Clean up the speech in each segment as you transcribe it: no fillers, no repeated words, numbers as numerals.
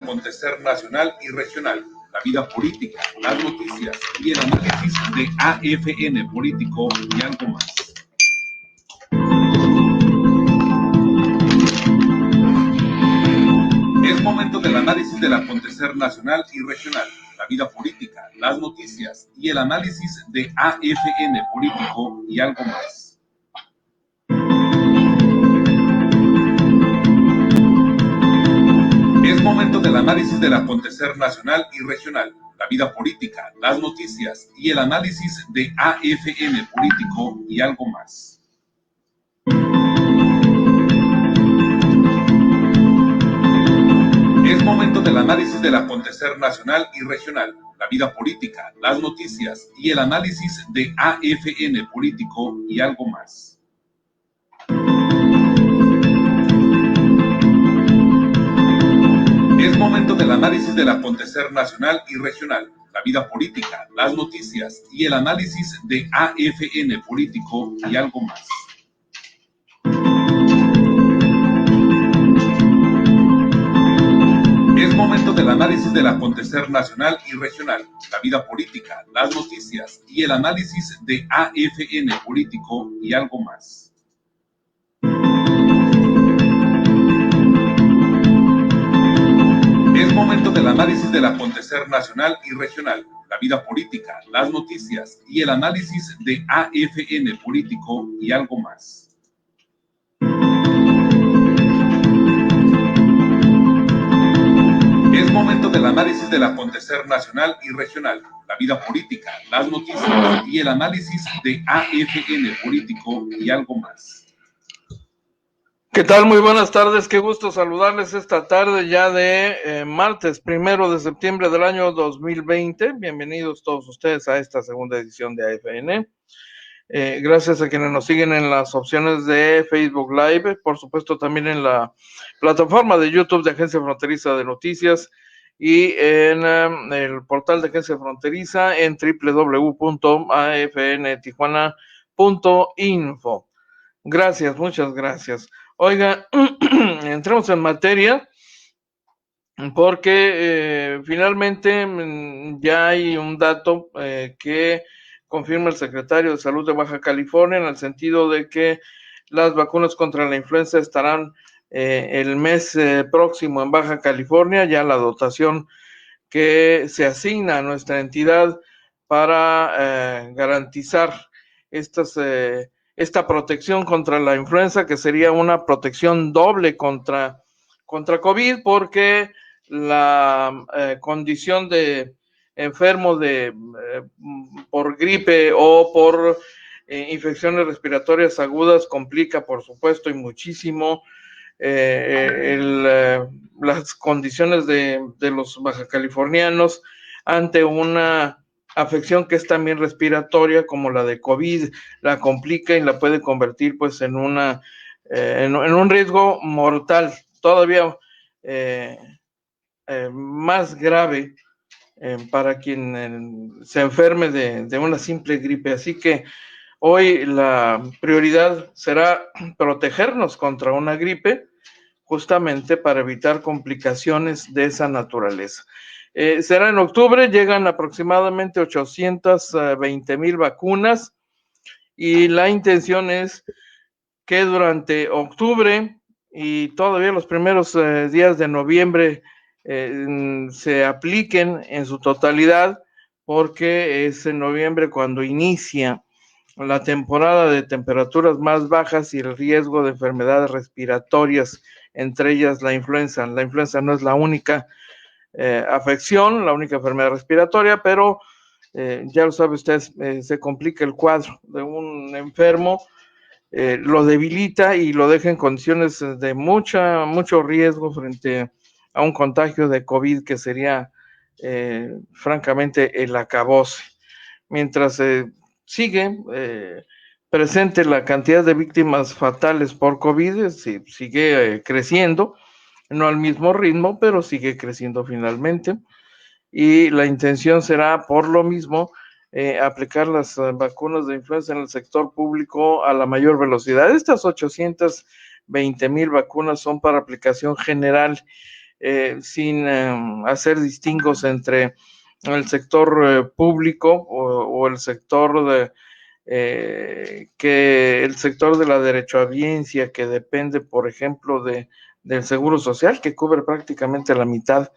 acontecer nacional y regional, la vida política, las noticias y el análisis de AFN Político y algo más. Es momento del análisis del acontecer nacional y regional, la vida política, las noticias y el análisis de AFN Político y algo más. Es momento del análisis del acontecer nacional y regional, la vida política, las noticias y el análisis de AFN Político y algo más. Es momento del análisis del acontecer nacional y regional, la vida política, las noticias y el análisis de AFN Político y algo más. Es momento del análisis del acontecer nacional y regional, la vida política, las noticias y el análisis de AFN Político y algo más. Es momento del análisis del acontecer nacional y regional, la vida política, las noticias y el análisis de AFN Político y algo más. Es momento del análisis del acontecer nacional y regional, la vida política, las noticias y el análisis de AFN Político y algo más. Es momento del análisis del acontecer nacional y regional, la vida política, las noticias y el análisis de AFN Político y algo más. ¿Qué tal? Muy buenas tardes, qué gusto saludarles esta tarde ya de martes 1 de septiembre del año 2020. Bienvenidos todos ustedes a esta segunda edición de AFN. Gracias a quienes nos siguen en las opciones de Facebook Live, por supuesto también en la plataforma de YouTube de Agencia Fronteriza de Noticias y en el portal de Agencia Fronteriza en www.afntijuana.info. Gracias, muchas gracias. Oiga, entremos en materia porque finalmente ya hay un dato que confirma el secretario de Salud de Baja California en el sentido de que las vacunas contra la influenza estarán el mes próximo en Baja California, ya la dotación que se asigna a nuestra entidad para garantizar esta protección contra la influenza, que sería una protección doble contra COVID, porque la condición de enfermo por gripe o por infecciones respiratorias agudas complica, por supuesto, y muchísimo las condiciones de los bajacalifornianos ante una afección que es también respiratoria, como la de COVID, la complica y la puede convertir pues en un riesgo mortal, todavía más grave para quien se enferme de una simple gripe. Así que hoy la prioridad será protegernos contra una gripe, justamente para evitar complicaciones de esa naturaleza. Será en octubre, llegan aproximadamente 820,000 vacunas y la intención es que durante octubre y todavía los primeros días de noviembre se apliquen en su totalidad, porque es en noviembre cuando inicia la temporada de temperaturas más bajas y el riesgo de enfermedades respiratorias, entre ellas la influenza. La influenza no es la única afección, la única enfermedad respiratoria, pero ya lo sabe usted, se complica el cuadro de un enfermo, lo debilita y lo deja en condiciones de mucho riesgo frente a un contagio de COVID que sería francamente el acabose. Mientras sigue presente la cantidad de víctimas fatales por COVID, sigue creciendo, no al mismo ritmo, pero sigue creciendo finalmente, y la intención será, por lo mismo, aplicar las vacunas de influenza en el sector público a la mayor velocidad. Estas 820,000 vacunas son para aplicación general sin hacer distingos entre el sector público o el sector el sector de la derechohabiencia, que depende, por ejemplo, del Seguro Social, que cubre prácticamente la mitad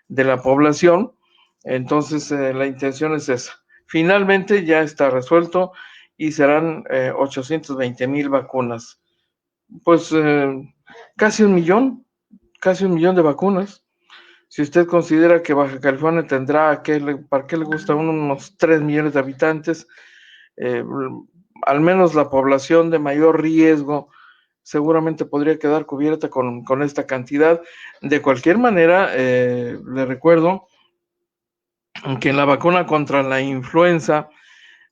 de la población. Entonces, la intención es esa. Finalmente ya está resuelto y serán 820,000 vacunas. Pues casi un millón de vacunas. Si usted considera que Baja California tendrá, ¿para qué le gusta? Unos 3 millones de habitantes, al menos la población de mayor riesgo seguramente podría quedar cubierta con esta cantidad. De cualquier manera, le recuerdo que la vacuna contra la influenza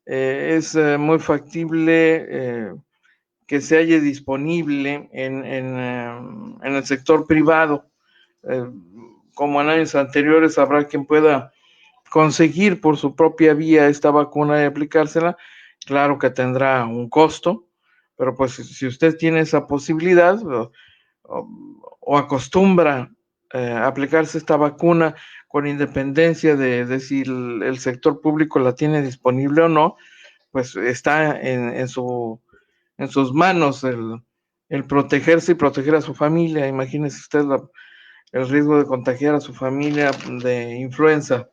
es muy factible que se halle disponible en el sector privado. Como en años anteriores, habrá quien pueda conseguir por su propia vía esta vacuna y aplicársela. Claro que tendrá un costo, pero pues si usted tiene esa posibilidad o acostumbra aplicarse esta vacuna con independencia de si el sector público la tiene disponible o no, pues está en sus manos el protegerse y proteger a su familia. Imagínese usted el riesgo de contagiar a su familia de influenza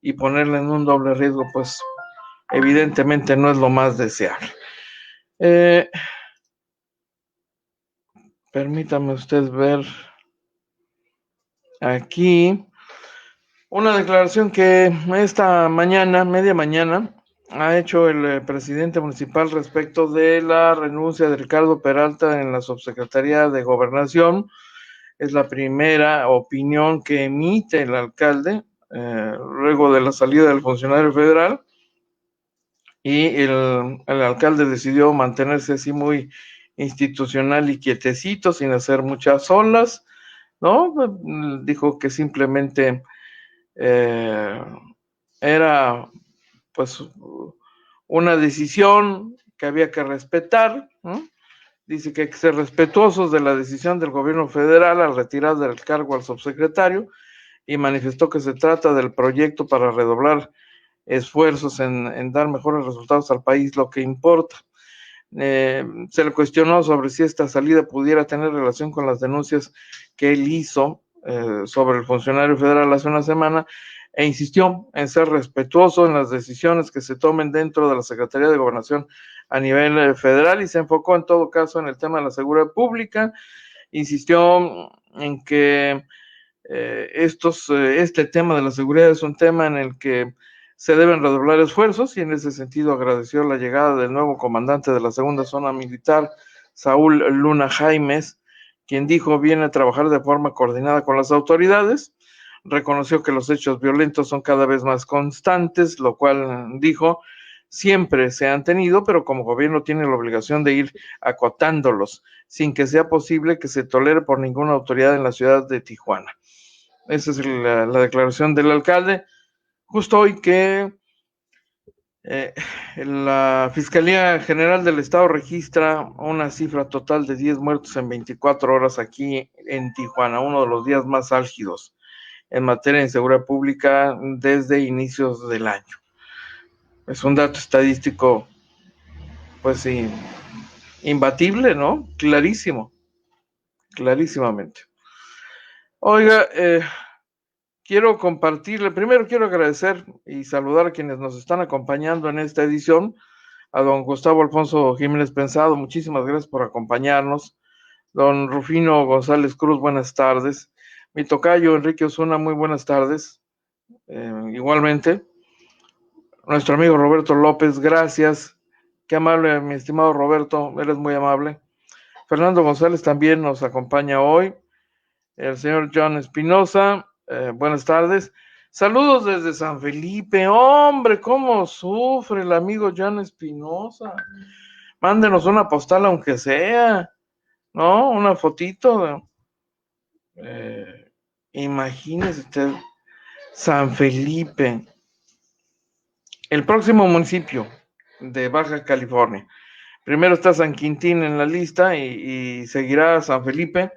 y ponerla en un doble riesgo, pues evidentemente no es lo más deseable. Permítame usted ver aquí una declaración que esta mañana, media mañana, ha hecho el presidente municipal respecto de la renuncia de Ricardo Peralta en la subsecretaría de Gobernación. Es la primera opinión que emite el alcalde luego de la salida del funcionario federal, y el alcalde decidió mantenerse así muy institucional y quietecito, sin hacer muchas olas, ¿no? Dijo que simplemente era pues una decisión que había que respetar, ¿no? Dice que hay que ser respetuosos de la decisión del gobierno federal al retirar del cargo al subsecretario, y manifestó que se trata del proyecto para redoblar esfuerzos en dar mejores resultados al país, lo que importa. Se le cuestionó sobre si esta salida pudiera tener relación con las denuncias que él hizo sobre el funcionario federal hace una semana, e insistió en ser respetuoso en las decisiones que se tomen dentro de la Secretaría de Gobernación a nivel federal, y se enfocó en todo caso en el tema de la seguridad pública. Insistió en que este tema de la seguridad es un tema en el que se deben redoblar esfuerzos, y en ese sentido agradeció la llegada del nuevo comandante de la segunda zona militar, Saúl Luna Jaimes, quien dijo viene a trabajar de forma coordinada con las autoridades. Reconoció que los hechos violentos son cada vez más constantes, lo cual dijo siempre se han tenido, pero como gobierno tiene la obligación de ir acotándolos, sin que sea posible que se tolere por ninguna autoridad en la ciudad de Tijuana. Esa es la declaración del alcalde, justo hoy que la Fiscalía General del Estado registra una cifra total de 10 muertos en 24 horas aquí en Tijuana, uno de los días más álgidos en materia de seguridad pública desde inicios del año. Es un dato estadístico, pues sí, imbatible, ¿no? Clarísimamente. Oiga, quiero compartirle, primero quiero agradecer y saludar a quienes nos están acompañando en esta edición. A don Gustavo Alfonso Jiménez Pensado, muchísimas gracias por acompañarnos. Don Rufino González Cruz, buenas tardes. Mi tocayo Enrique Osuna, muy buenas tardes. Igualmente. Nuestro amigo Roberto López, gracias. Qué amable, mi estimado Roberto, eres muy amable. Fernando González también nos acompaña hoy. El señor John Espinosa, buenas tardes. Saludos desde San Felipe. Hombre, cómo sufre el amigo John Espinosa. Mándenos una postal aunque sea, ¿no? Una fotito. Imagínese usted, San Felipe, el próximo municipio de Baja California. Primero está San Quintín en la lista y seguirá San Felipe.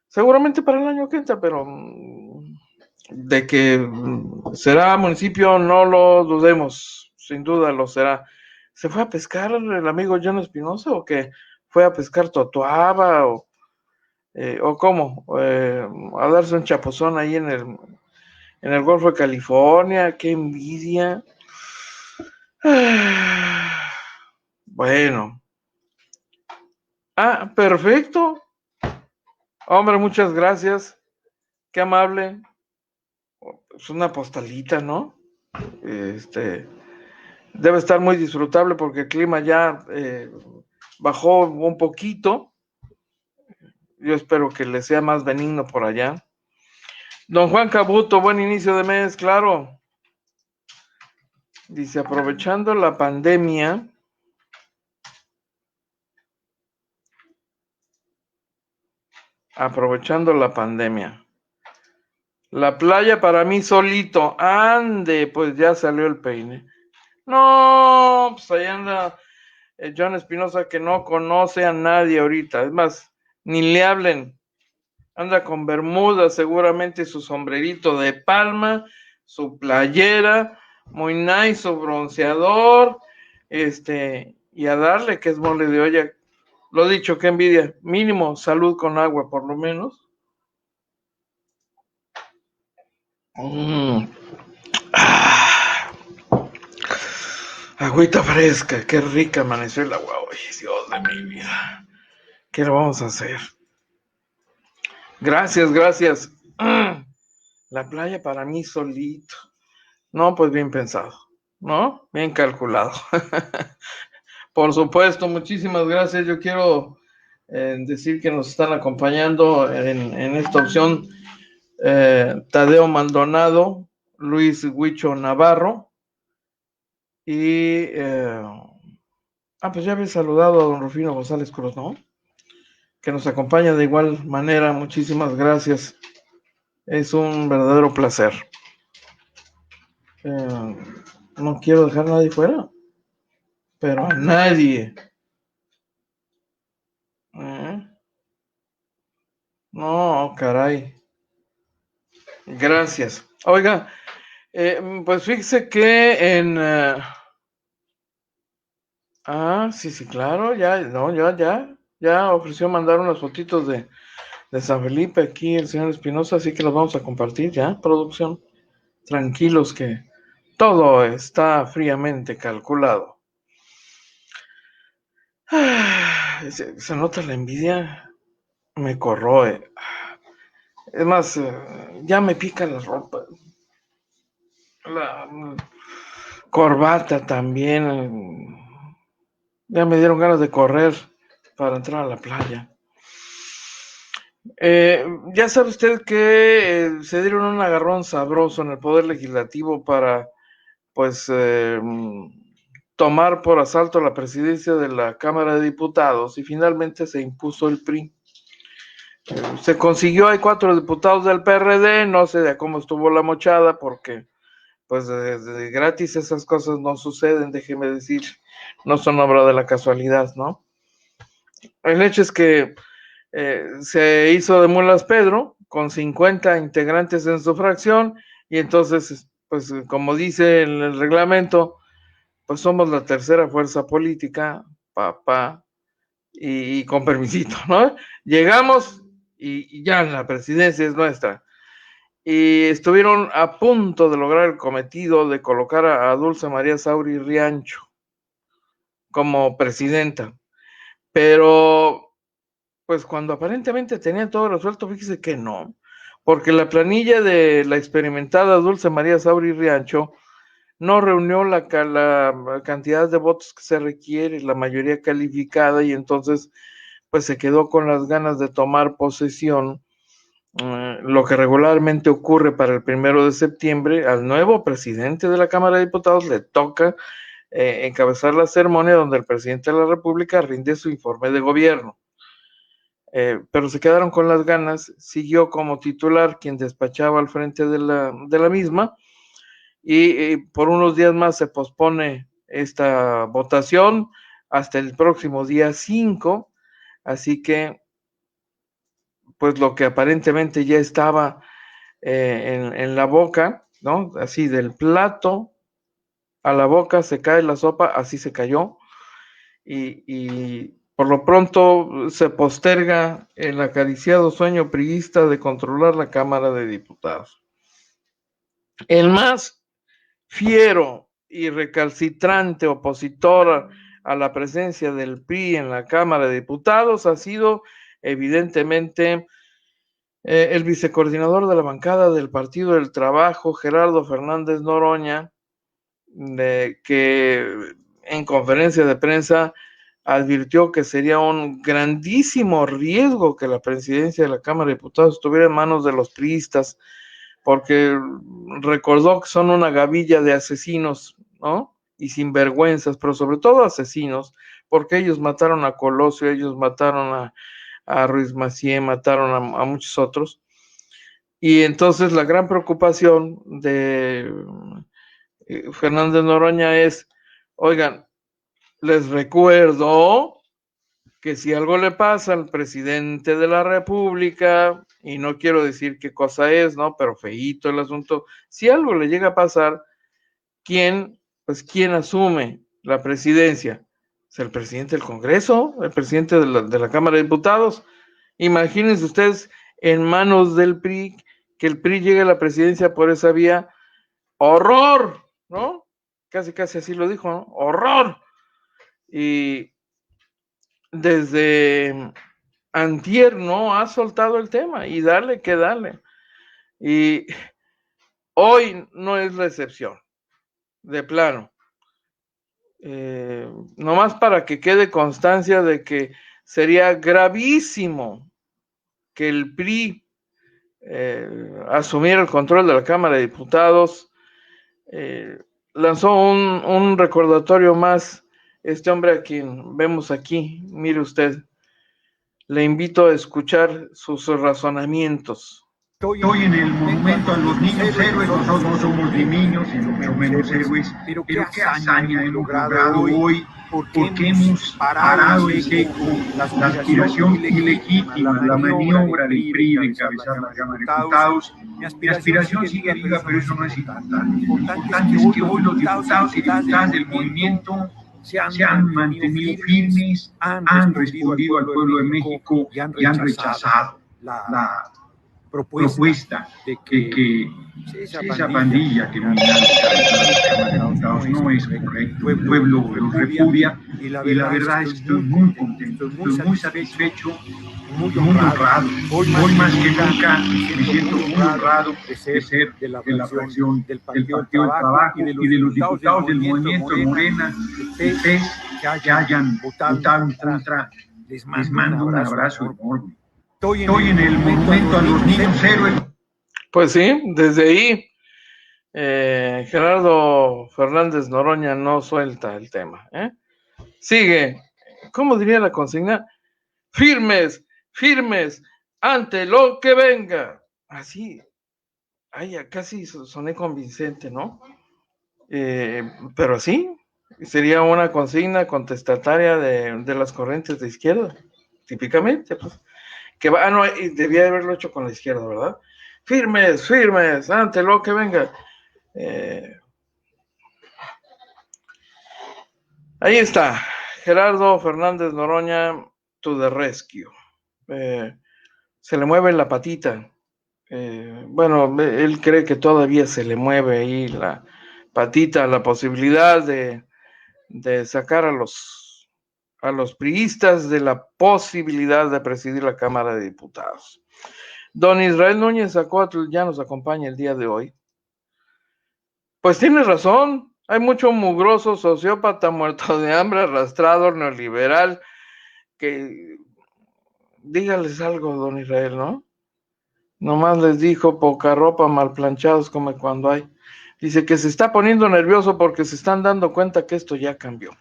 seguramente para el año que entra, pero de que será municipio no lo dudemos, sin duda lo será. ¿Se fue a pescar el amigo John Espinosa o que fue a pescar Totoaba o cómo? A darse un chapuzón ahí en el Golfo de California, qué envidia. Bueno. Ah, perfecto. Hombre, muchas gracias. Qué amable. Es una postalita, ¿no? Debe estar muy disfrutable porque el clima ya bajó un poquito. Yo espero que le sea más benigno por allá. Don Juan Cabuto, buen inicio de mes, claro. Dice, aprovechando la pandemia, La playa para mí solito. Ande, pues ya salió el peine. No, pues ahí anda John Espinosa que no conoce a nadie ahorita. Es más, ni le hablen. Anda con bermuda, seguramente su sombrerito de palma, su playera, muy nice, su bronceador, y a darle que es mole de olla. Lo dicho, qué envidia. Mínimo salud con agua, por lo menos. Ah, agüita fresca, qué rica amaneció el agua hoy, Dios de mi vida. ¿Qué le vamos a hacer? Gracias, gracias. La playa para mí solito. No, pues bien pensado, ¿no? Bien calculado. Por supuesto, muchísimas gracias. Yo quiero decir que nos están acompañando en esta opción Tadeo Maldonado, Luis Huicho Navarro y... pues ya había saludado a don Rufino González Cruz, ¿no? Que nos acompaña de igual manera. Muchísimas gracias. Es un verdadero placer. No quiero dejar a nadie fuera, pero a nadie. No, caray. Gracias. Oiga, pues fíjese que sí, claro, ya, no, ya ofreció mandar unas fotitos de San Felipe aquí el señor Espinosa, así que las vamos a compartir ya, producción. Tranquilos que todo está fríamente calculado. Se nota la envidia, me corroe. Es más, ya me pica la ropa. La corbata también. Ya me dieron ganas de correr para entrar a la playa. Ya sabe usted que se dieron un agarrón sabroso en el Poder Legislativo para, pues, tomar por asalto la presidencia de la Cámara de Diputados y finalmente se impuso el PRI. Se consiguió, hay 4 diputados del PRD, no sé de cómo estuvo la mochada porque pues de gratis esas cosas no suceden, déjeme decir, no son obra de la casualidad, ¿no? El hecho es que se hizo de mulas Pedro, con 50 integrantes en su fracción, y entonces, pues como dice el reglamento, pues somos la tercera fuerza política, papá, y con permisito, ¿no? Llegamos y ya la presidencia es nuestra. Y estuvieron a punto de lograr el cometido de colocar a Dulce María Sauri Riancho como presidenta. Pero, pues cuando aparentemente tenían todo resuelto, fíjese que no, porque la planilla de la experimentada Dulce María Sauri Riancho no reunió la cantidad de votos que se requiere, la mayoría calificada, y entonces pues se quedó con las ganas de tomar posesión. Lo que regularmente ocurre para el 1 de septiembre, al nuevo presidente de la Cámara de Diputados le toca encabezar la ceremonia donde el presidente de la República rinde su informe de gobierno. Pero se quedaron con las ganas, siguió como titular quien despachaba al frente de la misma, y por unos días más se pospone esta votación hasta el próximo día 5, así que pues lo que aparentemente ya estaba en la boca, ¿no? Así del plato a la boca se cae la sopa, así se cayó, y por lo pronto se posterga el acariciado sueño priista de controlar la Cámara de Diputados. El más fiero y recalcitrante opositor a la presencia del PRI en la Cámara de Diputados ha sido evidentemente el vicecoordinador de la bancada del Partido del Trabajo, Gerardo Fernández Noroña, que en conferencia de prensa advirtió que sería un grandísimo riesgo que la presidencia de la Cámara de Diputados estuviera en manos de los priistas, porque recordó que son una gavilla de asesinos, ¿no? Y sinvergüenzas, pero sobre todo asesinos, porque ellos mataron a Colosio, ellos mataron a Ruiz Massieu, mataron a muchos otros. Y entonces la gran preocupación de Fernández Noroña es, oigan, les recuerdo que si algo le pasa al presidente de la República, y no quiero decir qué cosa es, ¿no? Pero feíto el asunto, si algo le llega a pasar, ¿quién asume la presidencia? ¿Es el presidente del Congreso? ¿El presidente de la Cámara de Diputados? Imagínense ustedes en manos del PRI, que el PRI llegue a la presidencia por esa vía. ¡Horror! ¿No? Casi así lo dijo, ¿no? ¡Horror! Y desde antier no ha soltado el tema y dale que dale. Y hoy no es la excepción, de plano. Nomás para que quede constancia de que sería gravísimo que el PRI asumiera el control de la Cámara de Diputados. Lanzó un recordatorio más este hombre a quien vemos aquí. Mire usted, le invito a escuchar sus razonamientos. Estoy en el monumento a los niños héroes, nosotros no somos ni niños, ni mucho menos héroes, pero qué hazaña hemos logrado hoy, porque hemos parado en seco la aspiración ilegítima, la maniobra del PRI de encabezar la Cámara de Diputados. Mi aspiración sigue viva, pero eso no es importante. Lo importante es que hoy los diputados y diputadas del movimiento se han mantenido firmes, han respondido al pueblo de México y han rechazado la propuesta de que esa pandilla que no es correcto, el pueblo los repudia, y la verdad es que estoy muy contento, estoy muy satisfecho, muy honrado. Hoy más que nunca me siento muy honrado de ser de la fracción del Partido del Trabajo y de los diputados del movimiento Morena, del PES, que hayan votado en contra. Les mando un abrazo enorme. Estoy en el monumento a los niños héroes. Pues sí, desde ahí Gerardo Fernández Noroña no suelta el tema. Sigue, ¿cómo diría la consigna? Firmes, firmes, ante lo que venga. Así, casi soné convincente, ¿no? Pero así, sería una consigna contestataria de las corrientes de izquierda, típicamente, pues. Que va, no, debía haberlo hecho con la izquierda, ¿verdad? Firmes, firmes, ante lo que venga. Ahí está, Gerardo Fernández Noroña, to the rescue. Se le mueve la patita. Bueno, él cree que todavía se le mueve ahí la patita, la posibilidad de sacar a los priistas de la posibilidad de presidir la Cámara de Diputados. Don Israel Núñez Acóatl ya nos acompaña el día de hoy. Pues tiene razón, hay mucho mugroso sociópata muerto de hambre, arrastrado, neoliberal, que dígales algo, don Israel, ¿no? Nomás les dijo, poca ropa, mal planchados, come cuando hay. Dice que se está poniendo nervioso porque se están dando cuenta que esto ya cambió.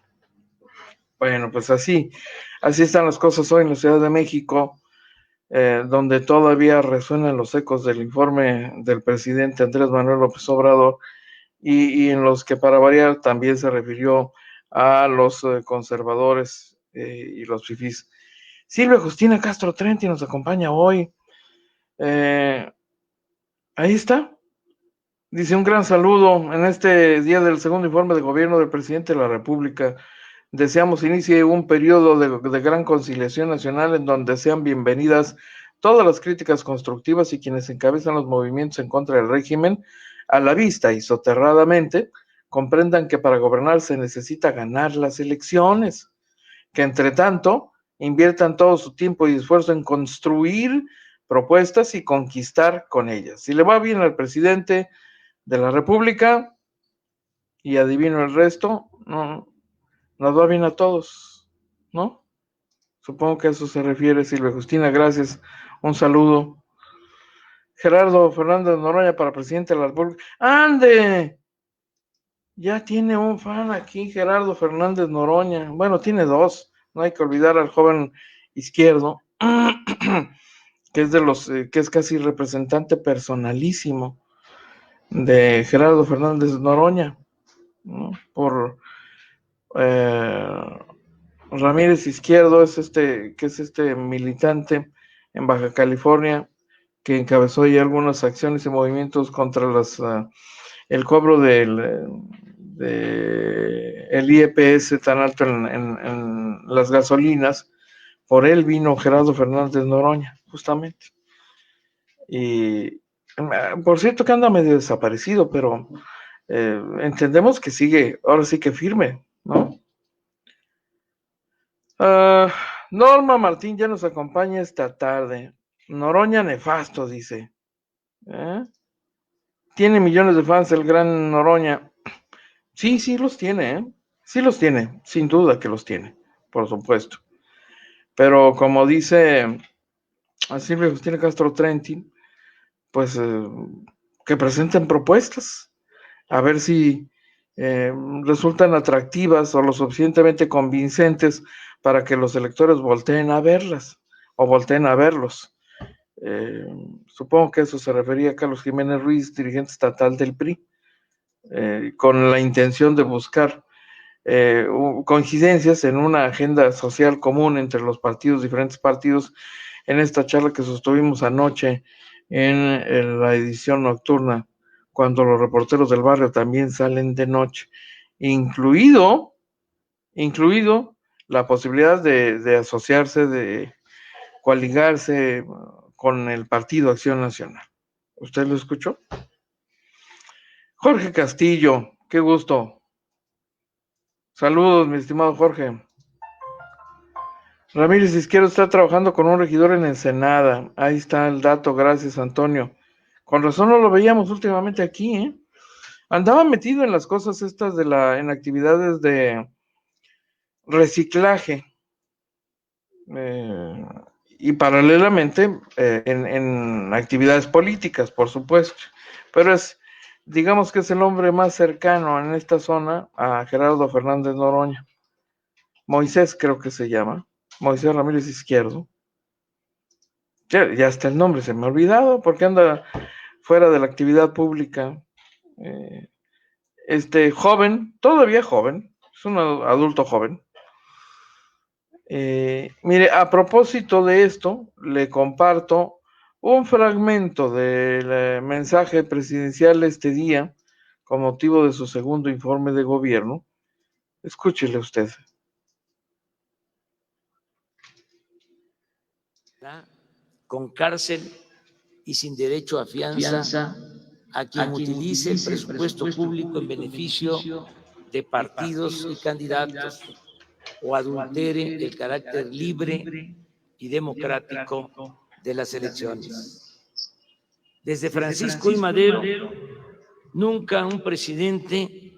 Bueno, pues así están las cosas hoy en la Ciudad de México, donde todavía resuenan los ecos del informe del presidente Andrés Manuel López Obrador, y en los que, para variar, también se refirió a los conservadores y los fifís. Silvia Justina Castro Trenti nos acompaña hoy. Ahí está. Dice un gran saludo en este día del segundo informe de gobierno del presidente de la República. Deseamos inicie un periodo de gran conciliación nacional en donde sean bienvenidas todas las críticas constructivas y quienes encabezan los movimientos en contra del régimen, a la vista y soterradamente, comprendan que para gobernar se necesita ganar las elecciones, que entre tanto inviertan todo su tiempo y esfuerzo en construir propuestas y conquistar con ellas. Si le va bien al presidente de la República y adivino el resto, no, nos va bien a todos, ¿no? Supongo que a eso se refiere Silvia Justina, gracias, un saludo. Gerardo Fernández Noroña para presidente de la República. ¡Ande! Ya tiene un fan aquí, Gerardo Fernández Noroña. Bueno, tiene dos, no hay que olvidar al joven izquierdo, que es de los, que es casi representante personalísimo de Gerardo Fernández Noroña, ¿no? Por Ramírez Izquierdo es que es este militante en Baja California que encabezó ya algunas acciones y movimientos contra el cobro el IEPS tan alto en las gasolinas. Por él vino Gerardo Fernández Noroña, justamente. Y por cierto que anda medio desaparecido, pero entendemos que sigue, ahora sí que firme, ¿no? Norma Martín ya nos acompaña esta tarde. Noroña nefasto, dice. Tiene millones de fans el gran Noroña. Sí, sí los tiene, ¿eh? Sí los tiene, sin duda que los tiene, por supuesto. Pero como dice Silvia Justina Castro Trentin, pues que presenten propuestas, a ver si resultan atractivas o lo suficientemente convincentes para que los electores volteen a verlas o volteen a verlos. Supongo que eso se refería a Carlos Jiménez Ruiz, dirigente estatal del PRI, con la intención de buscar coincidencias en una agenda social común entre los partidos, diferentes partidos, en esta charla que sostuvimos anoche en la edición nocturna, cuando los reporteros del barrio también salen de noche, incluido la posibilidad de asociarse, de coaligarse con el Partido Acción Nacional. ¿Usted lo escuchó? Jorge Castillo, qué gusto. Saludos, mi estimado Jorge. Ramírez Izquierdo está trabajando con un regidor en Ensenada. Ahí está el dato, gracias, Antonio. Con razón no lo veíamos últimamente aquí, ¿eh? Andaba metido en las cosas estas en actividades de reciclaje. Y paralelamente en actividades políticas, por supuesto. Pero digamos que es el hombre más cercano en esta zona a Gerardo Fernández Noroña. Moisés creo que se llama, Moisés Ramírez Izquierdo. Ya hasta el nombre se me ha olvidado porque anda fuera de la actividad pública. Joven, todavía joven, es un adulto joven. Mire, a propósito de esto, le comparto un fragmento del mensaje presidencial este día con motivo de su segundo informe de gobierno. Escúchele usted. Con cárcel y sin derecho a fianza a quien utilice el presupuesto público en beneficio de partidos y candidatos o adultere el carácter libre y democrático de las elecciones. Desde Francisco I. Madero, nunca un presidente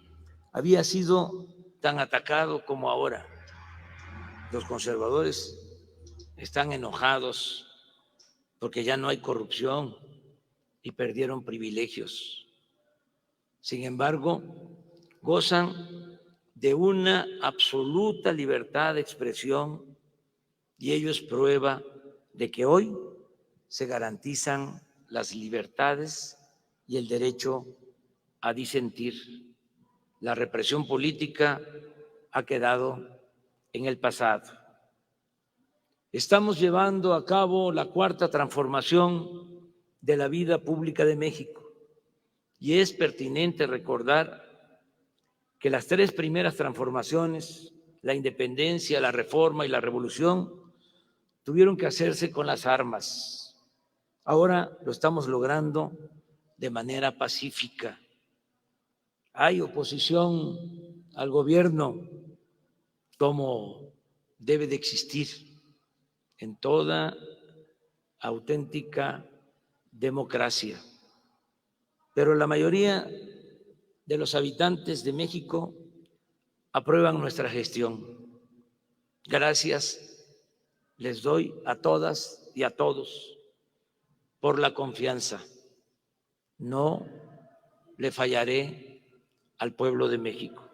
había sido tan atacado como ahora. Los conservadores están enojados porque ya no hay corrupción y perdieron privilegios. Sin embargo, gozan de una absoluta libertad de expresión y ello es prueba de que hoy se garantizan las libertades y el derecho a disentir. La represión política ha quedado en el pasado. Estamos llevando a cabo la cuarta transformación de la vida pública de México. Y es pertinente recordar que las tres primeras transformaciones, la independencia, la reforma y la revolución, tuvieron que hacerse con las armas. Ahora lo estamos logrando de manera pacífica. Hay oposición al gobierno, como debe de existir en toda auténtica democracia. Pero la mayoría de los habitantes de México aprueban nuestra gestión. Gracias les doy a todas y a todos por la confianza. No le fallaré al pueblo de México.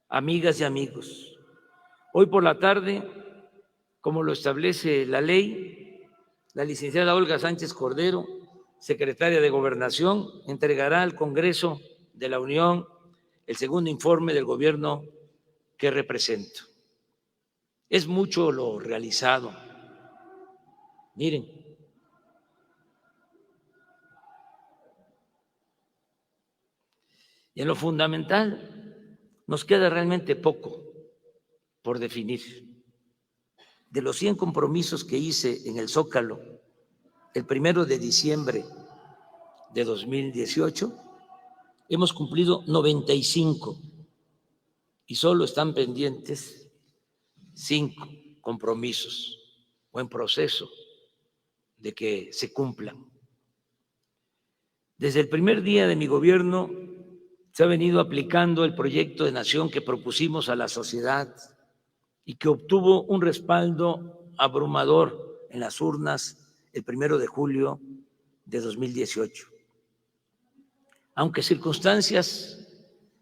Amigas y amigos, hoy por la tarde, como lo establece la ley, la licenciada Olga Sánchez Cordero, secretaria de Gobernación, entregará al Congreso de la Unión el segundo informe del gobierno que represento. Es mucho lo realizado. Miren, y en lo fundamental nos queda realmente poco por definir. De los 100 compromisos que hice en el Zócalo el 1 de diciembre de 2018, hemos cumplido 95 y solo están pendientes 5 compromisos o en proceso de que se cumplan. Desde el primer día de mi gobierno se ha venido aplicando el proyecto de nación que propusimos a la sociedad y que obtuvo un respaldo abrumador en las urnas el 1 de julio de 2018. Aunque circunstancias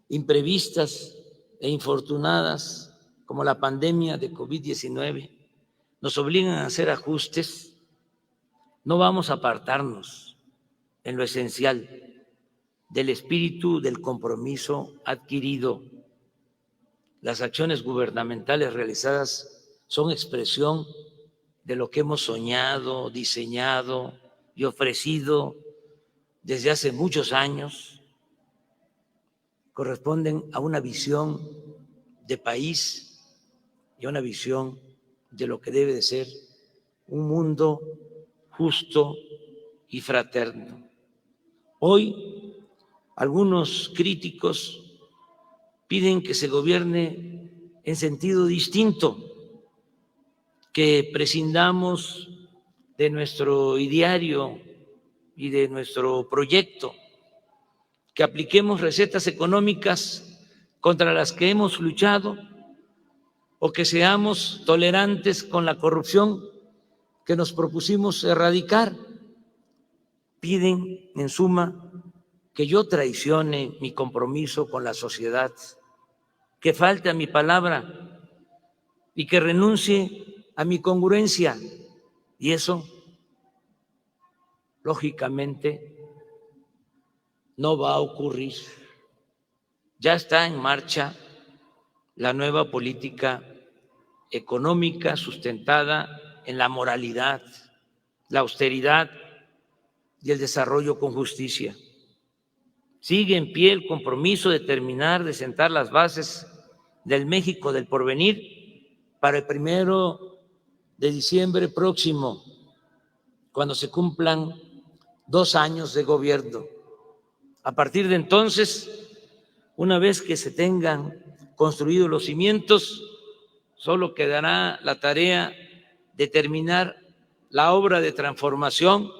imprevistas e infortunadas como la pandemia de COVID-19 nos obligan a hacer ajustes, no vamos a apartarnos en lo esencial del espíritu del compromiso adquirido. Las acciones gubernamentales realizadas son expresión de lo que hemos soñado, diseñado y ofrecido desde hace muchos años. Corresponden a una visión de país y a una visión de lo que debe de ser un mundo justo y fraterno. Hoy, algunos críticos piden que se gobierne en sentido distinto, que prescindamos de nuestro ideario y de nuestro proyecto, que apliquemos recetas económicas contra las que hemos luchado o que seamos tolerantes con la corrupción que nos propusimos erradicar. Piden, en suma, que yo traicione mi compromiso con la sociedad, que falte a mi palabra y que renuncie a mi congruencia. Y eso, lógicamente, no va a ocurrir. Ya está en marcha la nueva política económica sustentada en la moralidad, la austeridad y el desarrollo con justicia. Sigue en pie el compromiso de terminar de sentar las bases del México del porvenir para el 1 de diciembre próximo, cuando se cumplan 2 años de gobierno. A partir de entonces, una vez que se tengan construidos los cimientos, solo quedará la tarea de terminar la obra de transformación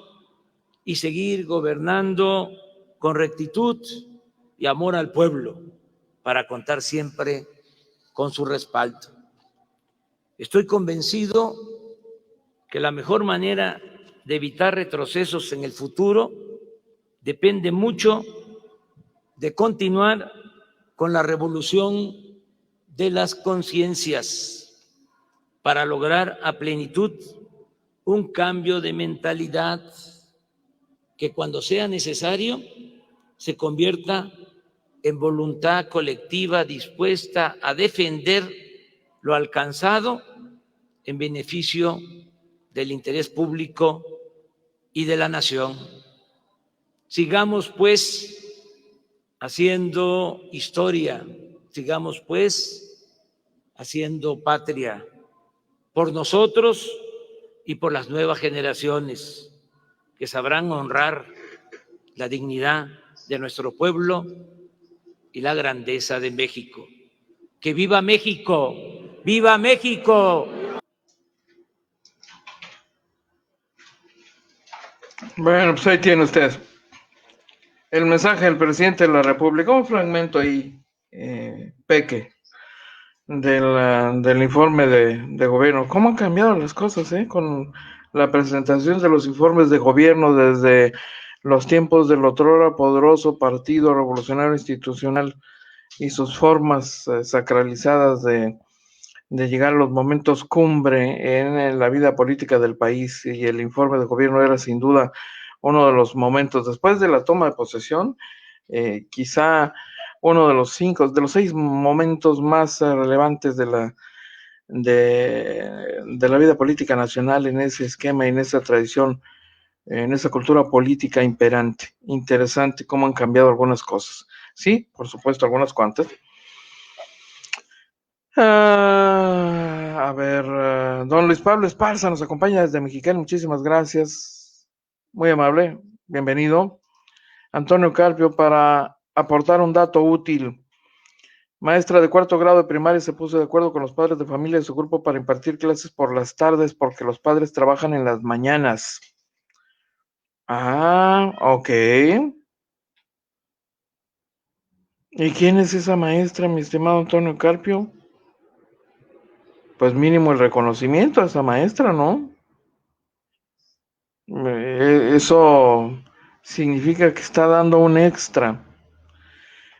y seguir gobernando con rectitud y amor al pueblo para contar siempre con su respaldo. Estoy convencido que la mejor manera de evitar retrocesos en el futuro depende mucho de continuar con la revolución de las conciencias para lograr a plenitud un cambio de mentalidad que, cuando sea necesario, se convierta en voluntad colectiva dispuesta a defender lo alcanzado en beneficio del interés público y de la nación. Sigamos pues haciendo historia, sigamos pues haciendo patria por nosotros y por las nuevas generaciones que sabrán honrar la dignidad de nuestro pueblo y la grandeza de México. ¡Que viva México! ¡Viva México! Bueno, pues ahí tiene usted el mensaje del presidente de la República, un fragmento ahí, peque, del informe de gobierno. ¿Cómo han cambiado las cosas, con la presentación de los informes de gobierno desde los tiempos del otrora poderoso Partido Revolucionario Institucional y sus formas sacralizadas de llegar a los momentos cumbre en la vida política del país? Y el informe de gobierno era sin duda uno de los momentos, después de la toma de posesión, quizá uno de los 6 momentos más relevantes de la vida política nacional, en ese esquema, en esa tradición, en esa cultura política imperante. Interesante cómo han cambiado algunas cosas. Sí, por supuesto, algunas cuantas. A ver, don Luis Pablo Esparza nos acompaña desde Mexicali, muchísimas gracias, muy amable, bienvenido. Antonio Carpio, para aportar un dato útil: maestra de 4º grado de primaria se puso de acuerdo con los padres de familia de su grupo para impartir clases por las tardes porque los padres trabajan en las mañanas. Ah, ok. ¿Y quién es esa maestra, mi estimado Antonio Carpio? Pues mínimo el reconocimiento a esa maestra, ¿no? Eso significa que está dando un extra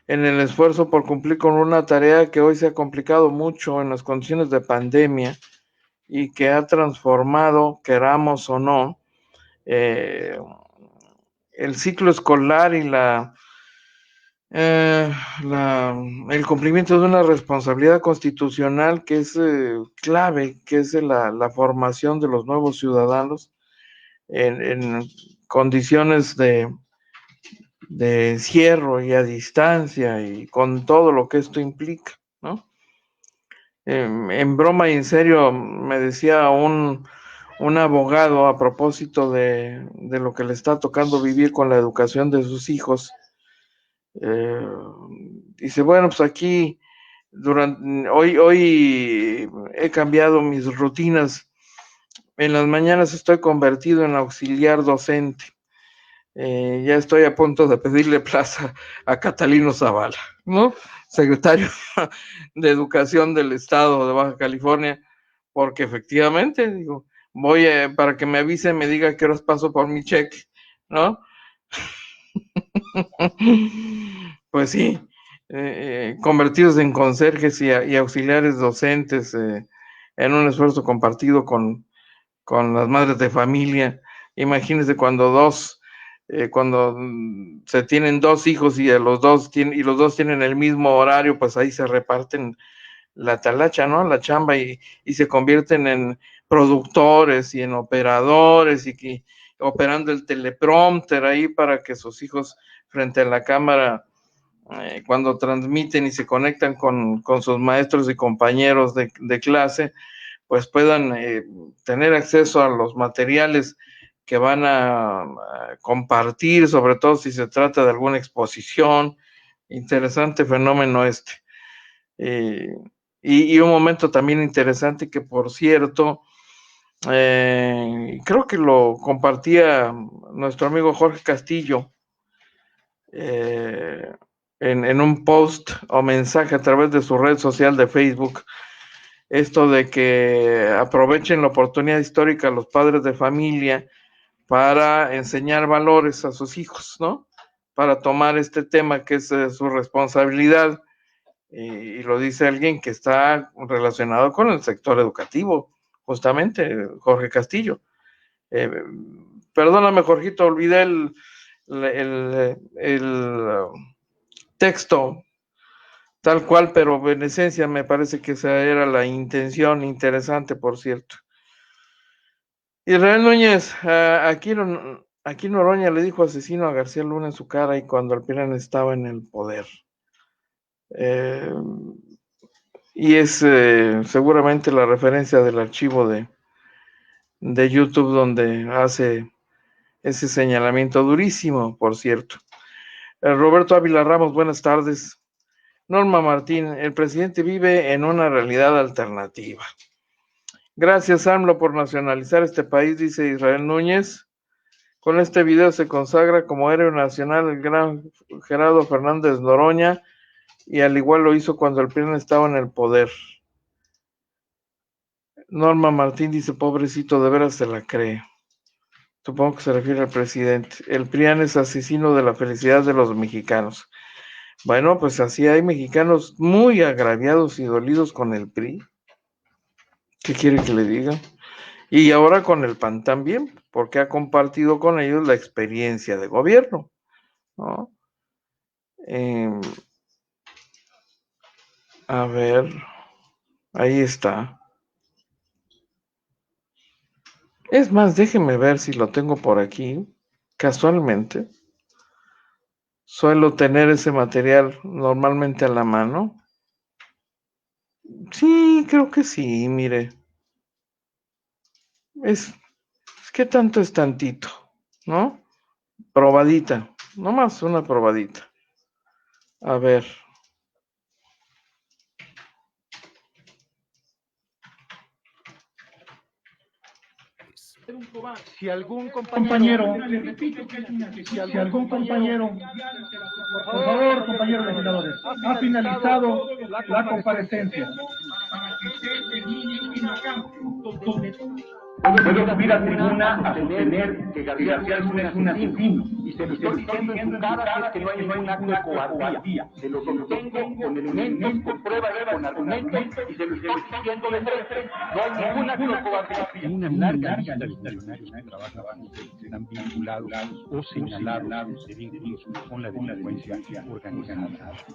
en el esfuerzo por cumplir con una tarea que hoy se ha complicado mucho en las condiciones de pandemia y que ha transformado, queramos o no, el ciclo escolar y el cumplimiento de una responsabilidad constitucional que es clave, que es la formación de los nuevos ciudadanos en condiciones de encierro y a distancia y con todo lo que esto implica, ¿no? En broma y en serio, me decía un abogado a propósito de lo que le está tocando vivir con la educación de sus hijos. Dice, bueno, pues aquí hoy he cambiado mis rutinas. En las mañanas estoy convertido en auxiliar docente. Ya estoy a punto de pedirle plaza a Catalino Zavala, ¿no? Secretario de Educación del Estado de Baja California, porque efectivamente, digo, voy para que me avise, me diga qué horas paso por mi cheque, ¿no? Pues sí, convertidos en conserjes y auxiliares docentes en un esfuerzo compartido con las madres de familia. Imagínense cuando se tienen 2 hijos y los dos tienen el mismo horario, pues ahí se reparten la talacha, ¿no? La chamba y se convierten en productores y en operadores y operando el teleprompter ahí para que sus hijos frente a la cámara, cuando transmiten y se conectan con sus maestros y compañeros de clase, pues puedan tener acceso a los materiales que van a compartir, sobre todo si se trata de alguna exposición. Interesante fenómeno este. Y un momento también interesante que, por cierto, creo que lo compartía nuestro amigo Jorge Castillo en un post o mensaje a través de su red social de Facebook, esto de que aprovechen la oportunidad histórica los padres de familia para enseñar valores a sus hijos, ¿no? Para tomar este tema que es su responsabilidad, y lo dice alguien que está relacionado con el sector educativo, justamente, Jorge Castillo. Perdóname, Jorgito, olvidé el texto tal cual, pero en esencia me parece que esa era la intención. Interesante, por cierto. Israel Núñez, aquí Aquí Noroña le dijo asesino a García Luna en su cara y cuando el PRIAN estaba en el poder. Y es seguramente la referencia del archivo de YouTube donde hace ese señalamiento durísimo, por cierto. Roberto Ávila Ramos, buenas tardes. Norma Martín, el presidente vive en una realidad alternativa. Gracias, AMLO, por nacionalizar este país, dice Israel Núñez. Con este video se consagra como héroe nacional el gran Gerardo Fernández Noroña, y al igual lo hizo cuando el PRIAN estaba en el poder. Norma Martín dice, pobrecito, de veras se la cree. Supongo que se refiere al presidente. El PRIAN es asesino de la felicidad de los mexicanos. Bueno, pues así hay mexicanos muy agraviados y dolidos con el PRI. ¿Qué quiere que le diga? Y ahora con el PAN también, porque ha compartido con ellos la experiencia de gobierno, ¿no? A ver, ahí está. Es más, déjeme ver si lo tengo por aquí. Casualmente, suelo tener ese material normalmente a la mano. Sí, creo que sí, mire. Es que tanto es tantito, ¿no? Probadita, nomás una probadita. A ver. Si algún compañero, por favor, compañeros legisladores, ha finalizado la comparecencia. Puedo subir a tribuna a sostener que García Luna es un asesino. Y se lo estoy diciendo en su cara que no hay ningún acto de cobardía. Se lo sostengo con elementos, con pruebas, con argumentos, y se lo estoy diciendo de frente. No hay ningún acto de cobardía. Una larga lista de funcionarios que trabajan están vinculados o señalados de vínculos con la delincuencia organizada.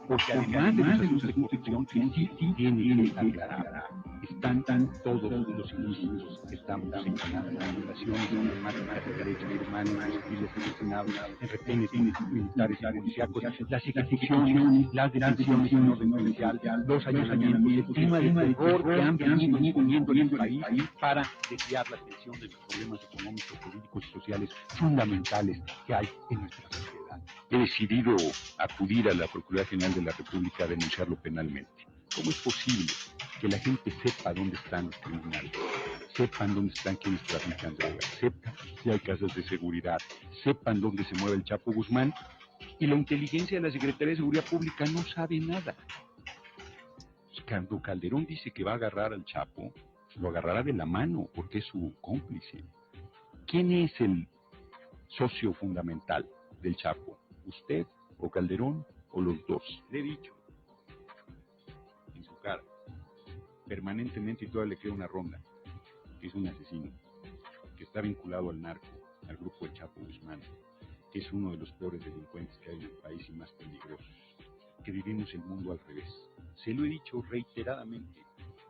Porque además de los asuntos de corrupción que sí tienen que aclarar, están todos los ilícitos que estamos señalando, las violaciones sistemáticas de derechos humanos, civiles asesinados, en retenes militares y policíacos, las ejecuciones, las detenciones en orden policial, los allanamientos, el clima de terror que han venido imponiendo en el país para desviar la atención de los problemas económicos, políticos y sociales fundamentales que hay en nuestra sociedad. He decidido acudir a la Procuraduría General de la República a denunciarlo penalmente. ¿Cómo es posible que la gente sepa dónde están los tribunales, sepan dónde están quienes trafican drogas, sepan si hay casas de seguridad, sepan dónde se mueve el Chapo Guzmán, y la inteligencia de la Secretaría de Seguridad Pública no sabe nada? Cuando Calderón dice que va a agarrar al Chapo, lo agarrará de la mano porque es su cómplice. ¿Quién es el socio fundamental del Chapo? ¿Usted o Calderón o los dos? Le he dicho en su cara permanentemente, y todavía le queda una ronda, que es un asesino, que está vinculado al narco, al grupo de Chapo Guzmán, que es uno de los peores delincuentes que hay en el país y más peligrosos, que vivimos el mundo al revés. Se lo he dicho reiteradamente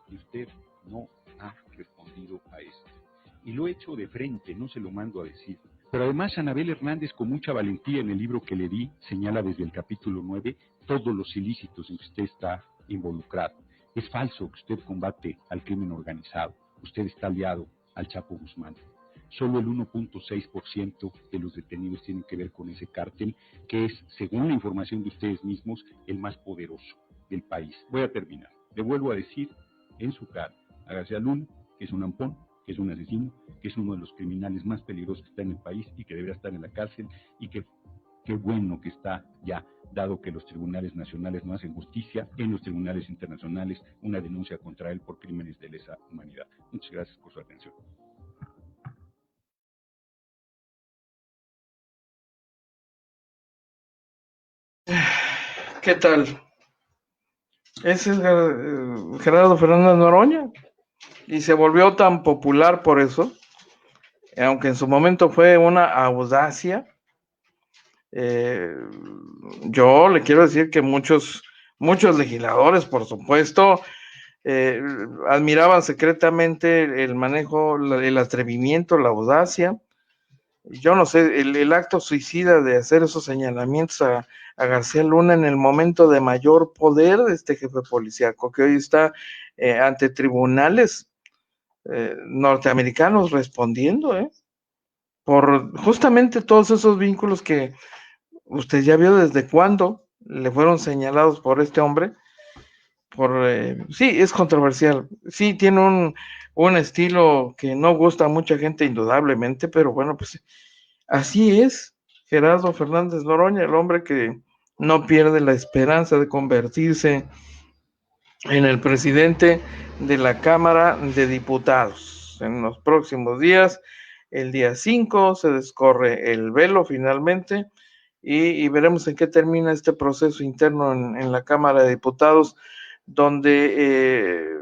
y usted no ha respondido a esto. Y lo he hecho de frente, no se lo mando a decir. Pero además Anabel Hernández, con mucha valentía en el libro que le di, señala desde el capítulo 9 todos los ilícitos en que usted está involucrado. Es falso que usted combate al crimen organizado. Usted está aliado al Chapo Guzmán. Solo el 1.6% de los detenidos tienen que ver con ese cártel, que es, según la información de ustedes mismos, el más poderoso del país. Voy a terminar. Le vuelvo a decir en su cara a García Luna, que es un ampón, que es un asesino, que es uno de los criminales más peligrosos que está en el país y que debería estar en la cárcel, y que qué bueno que está ya, dado que los tribunales nacionales no hacen justicia, en los tribunales internacionales una denuncia contra él por crímenes de lesa humanidad. Muchas gracias por su atención. ¿Qué tal? Ese es Gerardo Fernández Noroña, y se volvió tan popular por eso, aunque en su momento fue una audacia. Yo le quiero decir que muchos legisladores, por supuesto, admiraban secretamente el manejo, el atrevimiento, la audacia yo no sé, el acto suicida de hacer esos señalamientos a García Luna en el momento de mayor poder de este jefe policíaco, que hoy está ante tribunales norteamericanos respondiendo, por justamente todos esos vínculos que usted ya vio desde cuándo le fueron señalados por este hombre. Sí, es controversial, sí, tiene un estilo que no gusta a mucha gente indudablemente, pero bueno, pues así es Gerardo Fernández Noroña, el hombre que no pierde la esperanza de convertirse en el presidente de la Cámara de Diputados. En los próximos días, el día 5, se descorre el velo finalmente y veremos en qué termina este proceso interno en la Cámara de Diputados, donde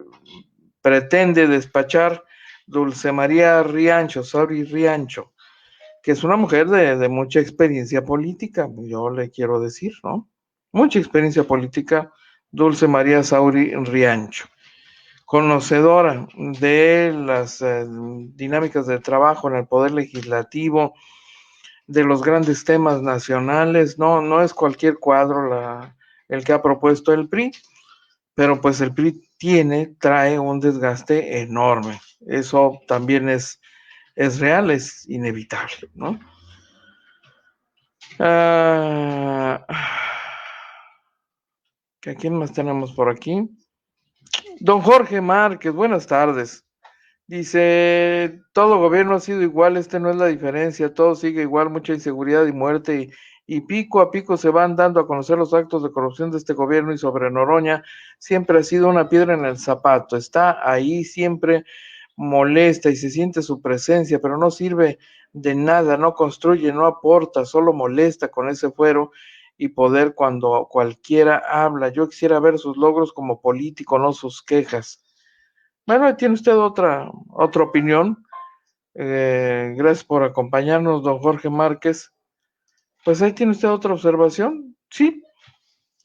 pretende despachar Dulce María Riancho, Sauri Riancho, que es una mujer de mucha experiencia política, yo le quiero decir, ¿no? Mucha experiencia política, Dulce María Sauri Riancho, conocedora de las dinámicas de trabajo en el Poder Legislativo, de los grandes temas nacionales, no es cualquier cuadro el que ha propuesto el PRI, pero pues el PRI trae un desgaste enorme, eso también es real, es inevitable, ¿no? ¿A quién más tenemos por aquí? Don Jorge Márquez, buenas tardes. Dice, todo gobierno ha sido igual, no es la diferencia, todo sigue igual, mucha inseguridad y muerte, y pico a pico se van dando a conocer los actos de corrupción de este gobierno, y sobre Noroña siempre ha sido una piedra en el zapato, está ahí siempre molesta y se siente su presencia, pero no sirve de nada, no construye, no aporta, solo molesta con ese fuero y poder cuando cualquiera habla. Yo quisiera ver sus logros como político, no sus quejas. Bueno, tiene usted otra opinión. Gracias por acompañarnos, don Jorge Márquez. Pues ahí tiene usted otra observación. Sí,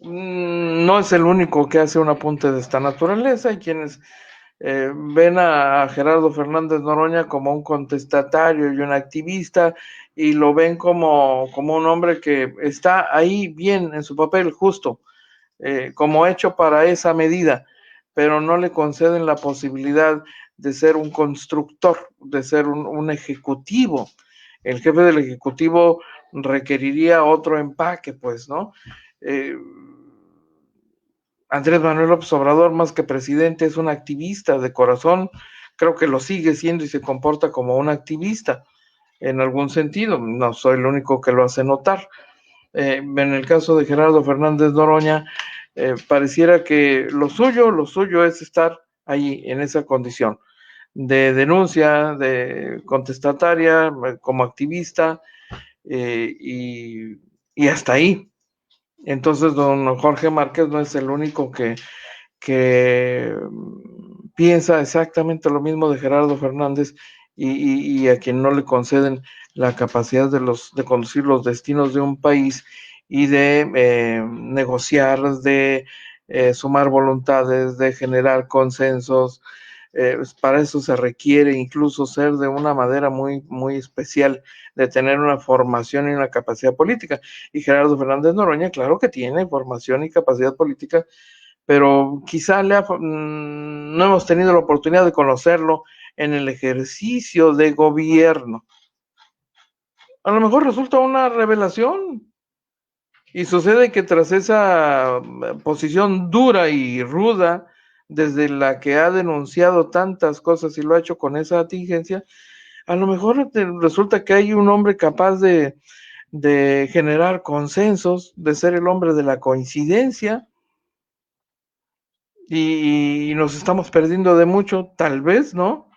no es el único que hace un apunte de esta naturaleza. Hay quienes ven a Gerardo Fernández Noroña como un contestatario y un activista, y lo ven como un hombre que está ahí bien en su papel, justo, como hecho para esa medida, pero no le conceden la posibilidad de ser un constructor, de ser un ejecutivo. El jefe del ejecutivo requeriría otro empaque, pues, ¿no? Andrés Manuel López Obrador, más que presidente, es un activista de corazón, creo que lo sigue siendo y se comporta como un activista en algún sentido, no soy el único que lo hace notar. En el caso de Gerardo Fernández Noroña, pareciera que lo suyo es estar ahí en esa condición de denuncia, de contestataria, como activista, y hasta ahí. Entonces, don Jorge Márquez no es el único que piensa exactamente lo mismo de Gerardo Fernández, y a quien no le conceden la capacidad de conducir los destinos de un país y de negociar, de sumar voluntades, de generar consensos. Para eso se requiere incluso ser de una manera muy, muy especial, de tener una formación y una capacidad política. Y Gerardo Fernández Noroña, claro que tiene formación y capacidad política, pero quizá no hemos tenido la oportunidad de conocerlo en el ejercicio de gobierno. A lo mejor resulta una revelación, y sucede que tras esa posición dura y ruda, desde la que ha denunciado tantas cosas y lo ha hecho con esa atingencia, a lo mejor resulta que hay un hombre capaz de generar consensos, de ser el hombre de la coincidencia, y nos estamos perdiendo de mucho, tal vez, ¿no?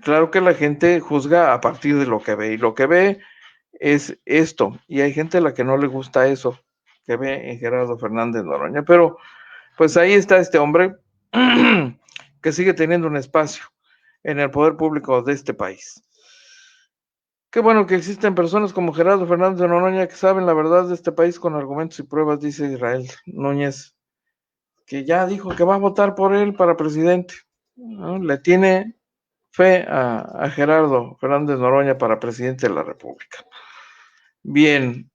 Claro que la gente juzga a partir de lo que ve, y lo que ve es esto, y hay gente a la que no le gusta eso que ve en Gerardo Fernández Noroña, pero pues ahí está este hombre que sigue teniendo un espacio en el poder público de este país. Qué bueno que existen personas como Gerardo Fernández Noroña que saben la verdad de este país con argumentos y pruebas, dice Israel Núñez, que ya dijo que va a votar por él para presidente, ¿no? Le tiene fe a Gerardo Fernández Noroña para presidente de la República. Bien,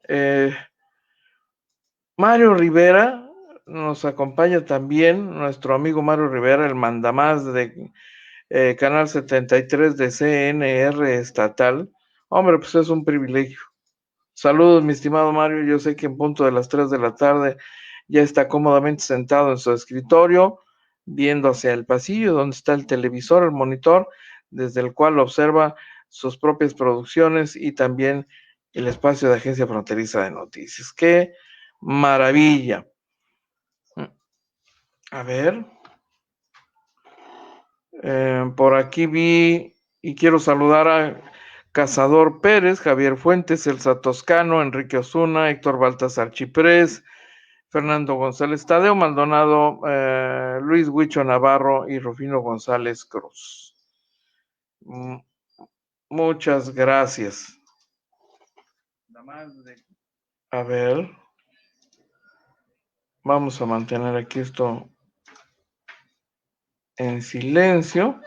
Mario Rivera nos acompaña también, nuestro amigo Mario Rivera, el mandamás de Canal 73 de CNR estatal. Hombre, pues es un privilegio. Saludos, mi estimado Mario. Yo sé que en punto de las 3 de la tarde ya está cómodamente sentado en su escritorio, viendo hacia el pasillo donde está el televisor, el monitor, desde el cual observa sus propias producciones y también el espacio de Agencia Fronteriza de Noticias. ¡Qué maravilla! A ver. Por aquí vi y quiero saludar a Cazador Pérez, Javier Fuentes, Elsa Toscano, Enrique Osuna, Héctor Baltasar Chiprés, Fernando González Tadeo Maldonado, Luis Huicho Navarro y Rufino González Cruz. Muchas gracias. A ver, vamos a mantener aquí esto en silencio.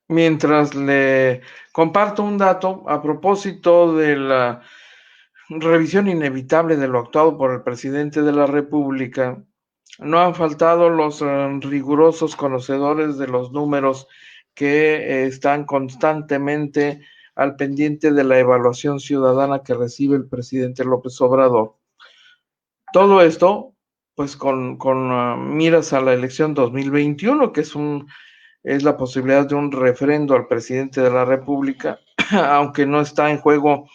Mientras le comparto un dato a propósito de la revisión inevitable de lo actuado por el presidente de la República, no han faltado los rigurosos conocedores de los números que están constantemente al pendiente de la evaluación ciudadana que recibe el presidente López Obrador. Todo esto, pues con miras a la elección 2021, que es la posibilidad de un referendo al presidente de la República, aunque no está en juego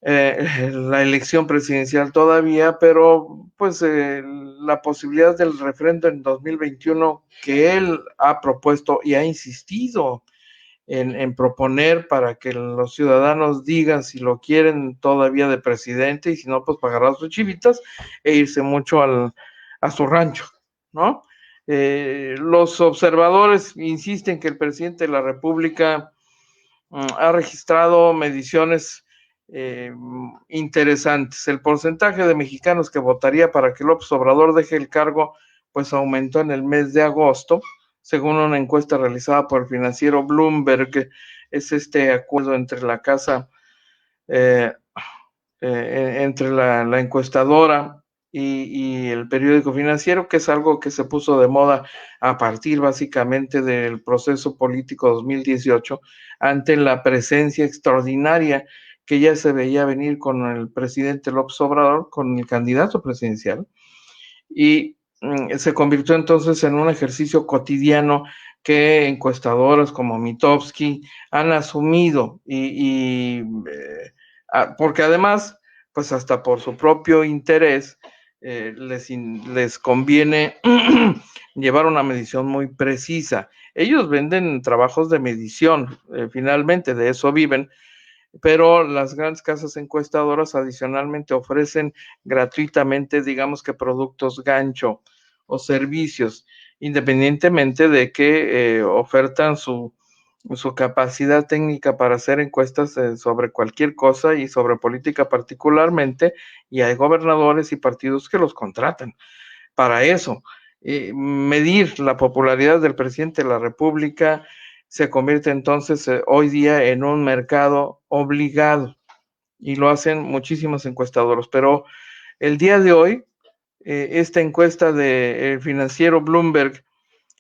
la elección presidencial todavía, pero pues la posibilidad del referendo en 2021 que él ha propuesto y ha insistido en proponer para que los ciudadanos digan si lo quieren todavía de presidente y si no, pues pagará sus chivitas e irse mucho a su rancho, ¿no? Los observadores insisten que el presidente de la República ha registrado mediciones interesantes. El porcentaje de mexicanos que votaría para que López Obrador deje el cargo, pues aumentó en el mes de agosto, según una encuesta realizada por el financiero Bloomberg. Es este acuerdo entre la casa, entre la encuestadora y el periódico financiero, que es algo que se puso de moda a partir básicamente del proceso político 2018, ante la presencia extraordinaria que ya se veía venir con el presidente López Obrador, con el candidato presidencial, y se convirtió entonces en un ejercicio cotidiano que encuestadoras como Mitofsky han asumido porque además, pues hasta por su propio interés, les conviene llevar una medición muy precisa. Ellos venden trabajos de medición, finalmente de eso viven, pero las grandes casas encuestadoras adicionalmente ofrecen gratuitamente, digamos que productos gancho o servicios, independientemente de que ofertan su capacidad técnica para hacer encuestas sobre cualquier cosa y sobre política particularmente, y hay gobernadores y partidos que los contratan para eso. Medir la popularidad del presidente de la República se convierte entonces hoy día en un mercado obligado y lo hacen muchísimos encuestadores, pero el día de hoy esta encuesta del financiero Bloomberg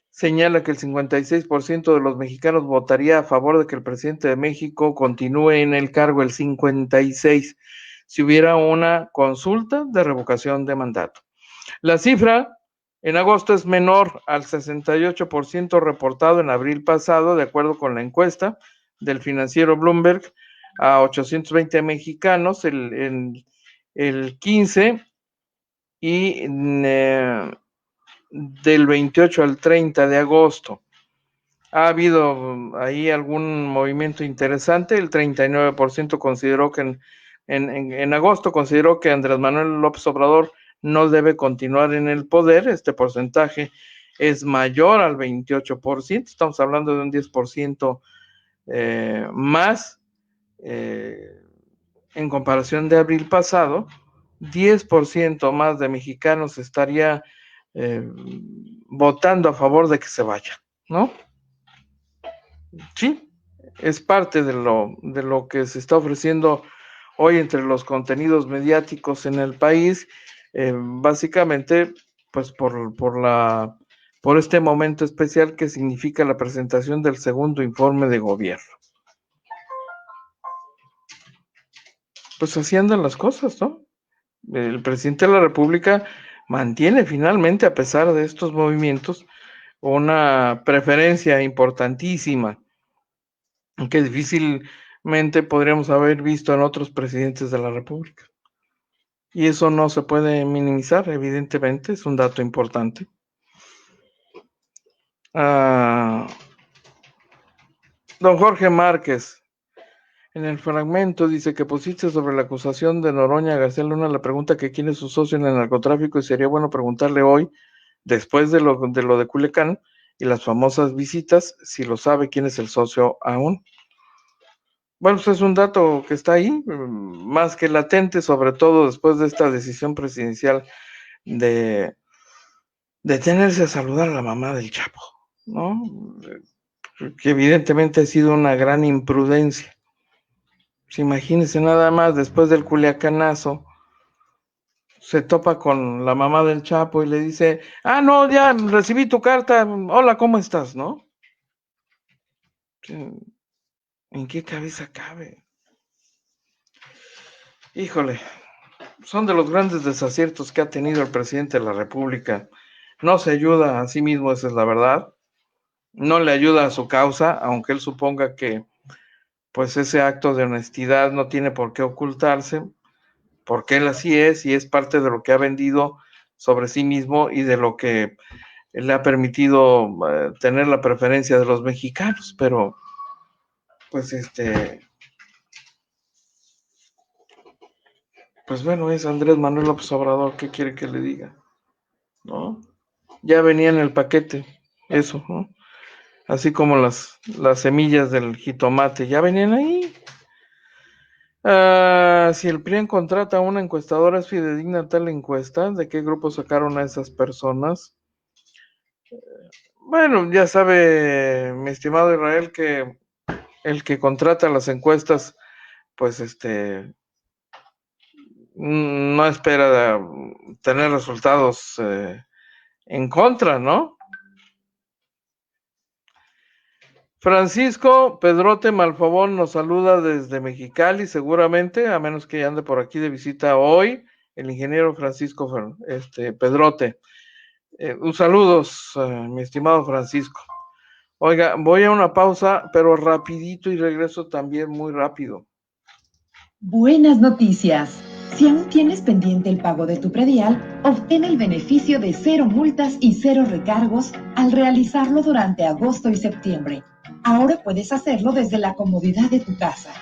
señala que el 56% de los mexicanos votaría a favor de que el presidente de México continúe en el cargo, el 56%, si hubiera una consulta de revocación de mandato. La cifra en agosto es menor al 68% reportado en abril pasado, de acuerdo con la encuesta del financiero Bloomberg, a 820 mexicanos el 15 y del 28 al 30 de agosto. Ha habido ahí algún movimiento interesante. El 39% consideró que en agosto consideró que Andrés Manuel López Obrador no debe continuar en el poder. Este porcentaje es mayor al 28%. Estamos hablando de un 10% más en comparación de abril pasado. 10% más de mexicanos estaría votando a favor de que se vaya, ¿no? Sí, es parte de lo que se está ofreciendo hoy entre los contenidos mediáticos en el país, básicamente, pues por este momento especial que significa la presentación del segundo informe de gobierno. Pues así andan las cosas, ¿no? El presidente de la República mantiene finalmente, a pesar de estos movimientos, una preferencia importantísima que difícilmente podríamos haber visto en otros presidentes de la República. Y eso no se puede minimizar, evidentemente, es un dato importante. Don Jorge Márquez, en el fragmento dice que pusiste sobre la acusación de Noroña García Luna la pregunta que quién es su socio en el narcotráfico y sería bueno preguntarle hoy, después de lo de Culiacán y las famosas visitas, si lo sabe quién es el socio aún. Bueno, pues es un dato que está ahí, más que latente, sobre todo después de esta decisión presidencial de detenerse a saludar a la mamá del Chapo, ¿no? Que evidentemente ha sido una gran imprudencia. Pues imagínense nada más, después del culiacanazo, se topa con la mamá del Chapo y le dice, no, ya recibí tu carta, hola, ¿cómo estás, no? ¿En qué cabeza cabe? Híjole, son de los grandes desaciertos que ha tenido el presidente de la República. No se ayuda a sí mismo, esa es la verdad. No le ayuda a su causa, aunque él suponga que pues ese acto de honestidad no tiene por qué ocultarse, porque él así es y es parte de lo que ha vendido sobre sí mismo y de lo que le ha permitido tener la preferencia de los mexicanos, pero pues pues bueno, es Andrés Manuel López Obrador, ¿qué quiere que le diga? ¿No? Ya venía en el paquete, eso, ¿no? Así como las semillas del jitomate, ya venían ahí. Si el PRI contrata a una encuestadora, ¿es fidedigna tal encuesta? ¿De qué grupo sacaron a esas personas? Bueno, ya sabe, mi estimado Israel, que el que contrata las encuestas, pues no espera tener resultados en contra, ¿no? Francisco Pedrote Malfavón nos saluda desde Mexicali, seguramente, a menos que ande por aquí de visita hoy, el ingeniero Francisco Pedrote. Un saludos, mi estimado Francisco. Oiga, voy a una pausa, pero rapidito y regreso también muy rápido. Buenas noticias. Si aún tienes pendiente el pago de tu predial, obtén el beneficio de 0 multas y 0 recargos al realizarlo durante agosto y septiembre. Ahora puedes hacerlo desde la comodidad de tu casa.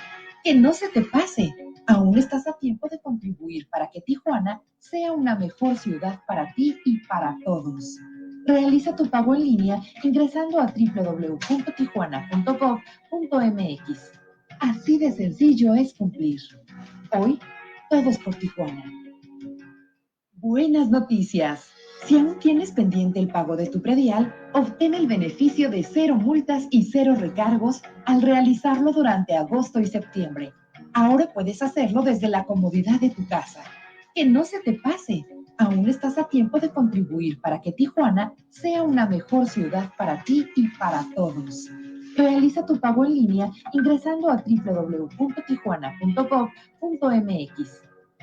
Que no se te pase. Aún estás a tiempo de contribuir para que Tijuana sea una mejor ciudad para ti y para todos. Realiza tu pago en línea ingresando a www.tijuana.gov.mx. Así de sencillo es cumplir. Hoy, todos por Tijuana. Buenas noticias. Si aún tienes pendiente el pago de tu predial, obtén el beneficio de 0 multas y 0 recargos al realizarlo durante agosto y septiembre. Ahora puedes hacerlo desde la comodidad de tu casa. Que no se te pase. Aún estás a tiempo de contribuir para que Tijuana sea una mejor ciudad para ti y para todos. Realiza tu pago en línea ingresando a www.tijuana.gov.mx.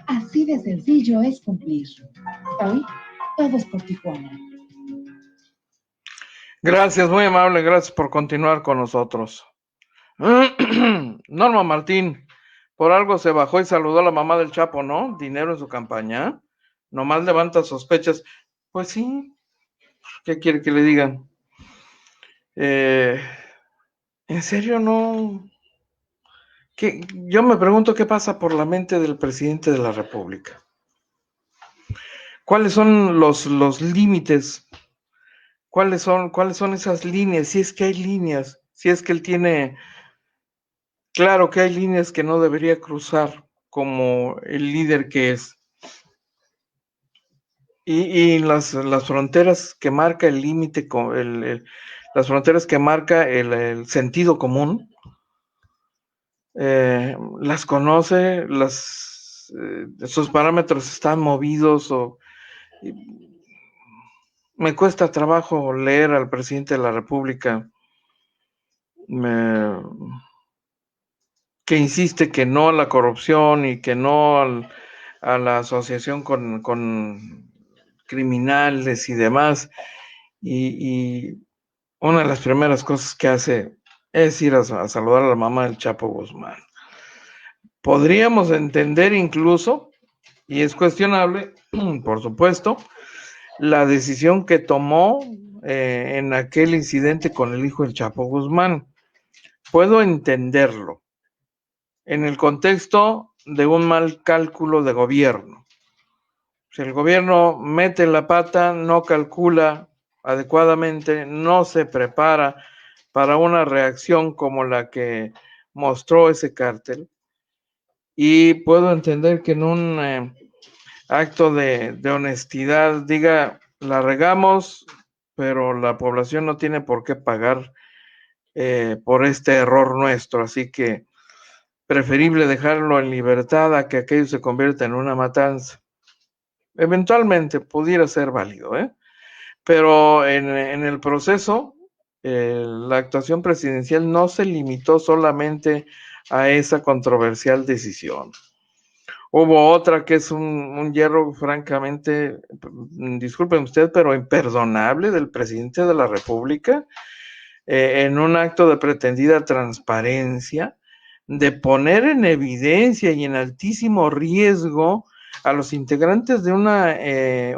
Así de sencillo es cumplir. Hoy, todos por Tijuana. Gracias, muy amable, gracias por continuar con nosotros. Norma Martín, por algo se bajó y saludó a la mamá del Chapo, ¿no? Dinero en su campaña. Nomás levanta sospechas. Pues sí, ¿qué quiere que le digan? ¿En serio no? Yo me pregunto qué pasa por la mente del presidente de la República. ¿Cuáles son los límites? ¿Cuáles son esas líneas? Si es que hay líneas, si es que él tiene claro que hay líneas que no debería cruzar como el líder que es. Y las fronteras que marca el límite, las fronteras que marca el sentido común, las conoce, sus parámetros están movidos, me cuesta trabajo leer al presidente de la República que insiste que no a la corrupción y que no a la asociación con criminales y demás, y una de las primeras cosas que hace es ir a saludar a la mamá del Chapo Guzmán. Podríamos entender incluso, y es cuestionable, por supuesto, la decisión que tomó en aquel incidente con el hijo del Chapo Guzmán. Puedo entenderlo en el contexto de un mal cálculo de gobierno. Si el gobierno mete la pata, no calcula adecuadamente, no se prepara para una reacción como la que mostró ese cártel, y puedo entender que en un acto de honestidad diga, la regamos, pero la población no tiene por qué pagar por este error nuestro, así que preferible dejarlo en libertad a que aquello se convierta en una matanza. Eventualmente pudiera ser válido, pero en el proceso, la actuación presidencial no se limitó solamente a esa controversial decisión. Hubo otra que es un hierro francamente, disculpen usted, pero imperdonable del presidente de la República, en un acto de pretendida transparencia, de poner en evidencia y en altísimo riesgo a los integrantes de una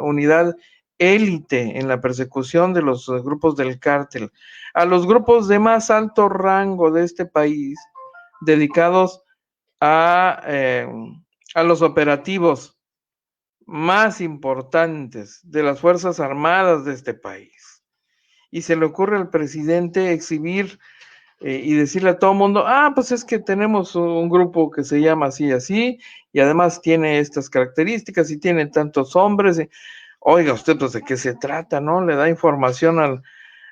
unidad élite en la persecución de los grupos del cártel, a los grupos de más alto rango de este país, dedicados a los operativos más importantes de las Fuerzas Armadas de este país. Y se le ocurre al presidente exhibir y decirle a todo el mundo, pues es que tenemos un grupo que se llama así y así, y además tiene estas características y tiene tantos hombres. Oiga usted, pues de qué se trata, ¿no? Le da información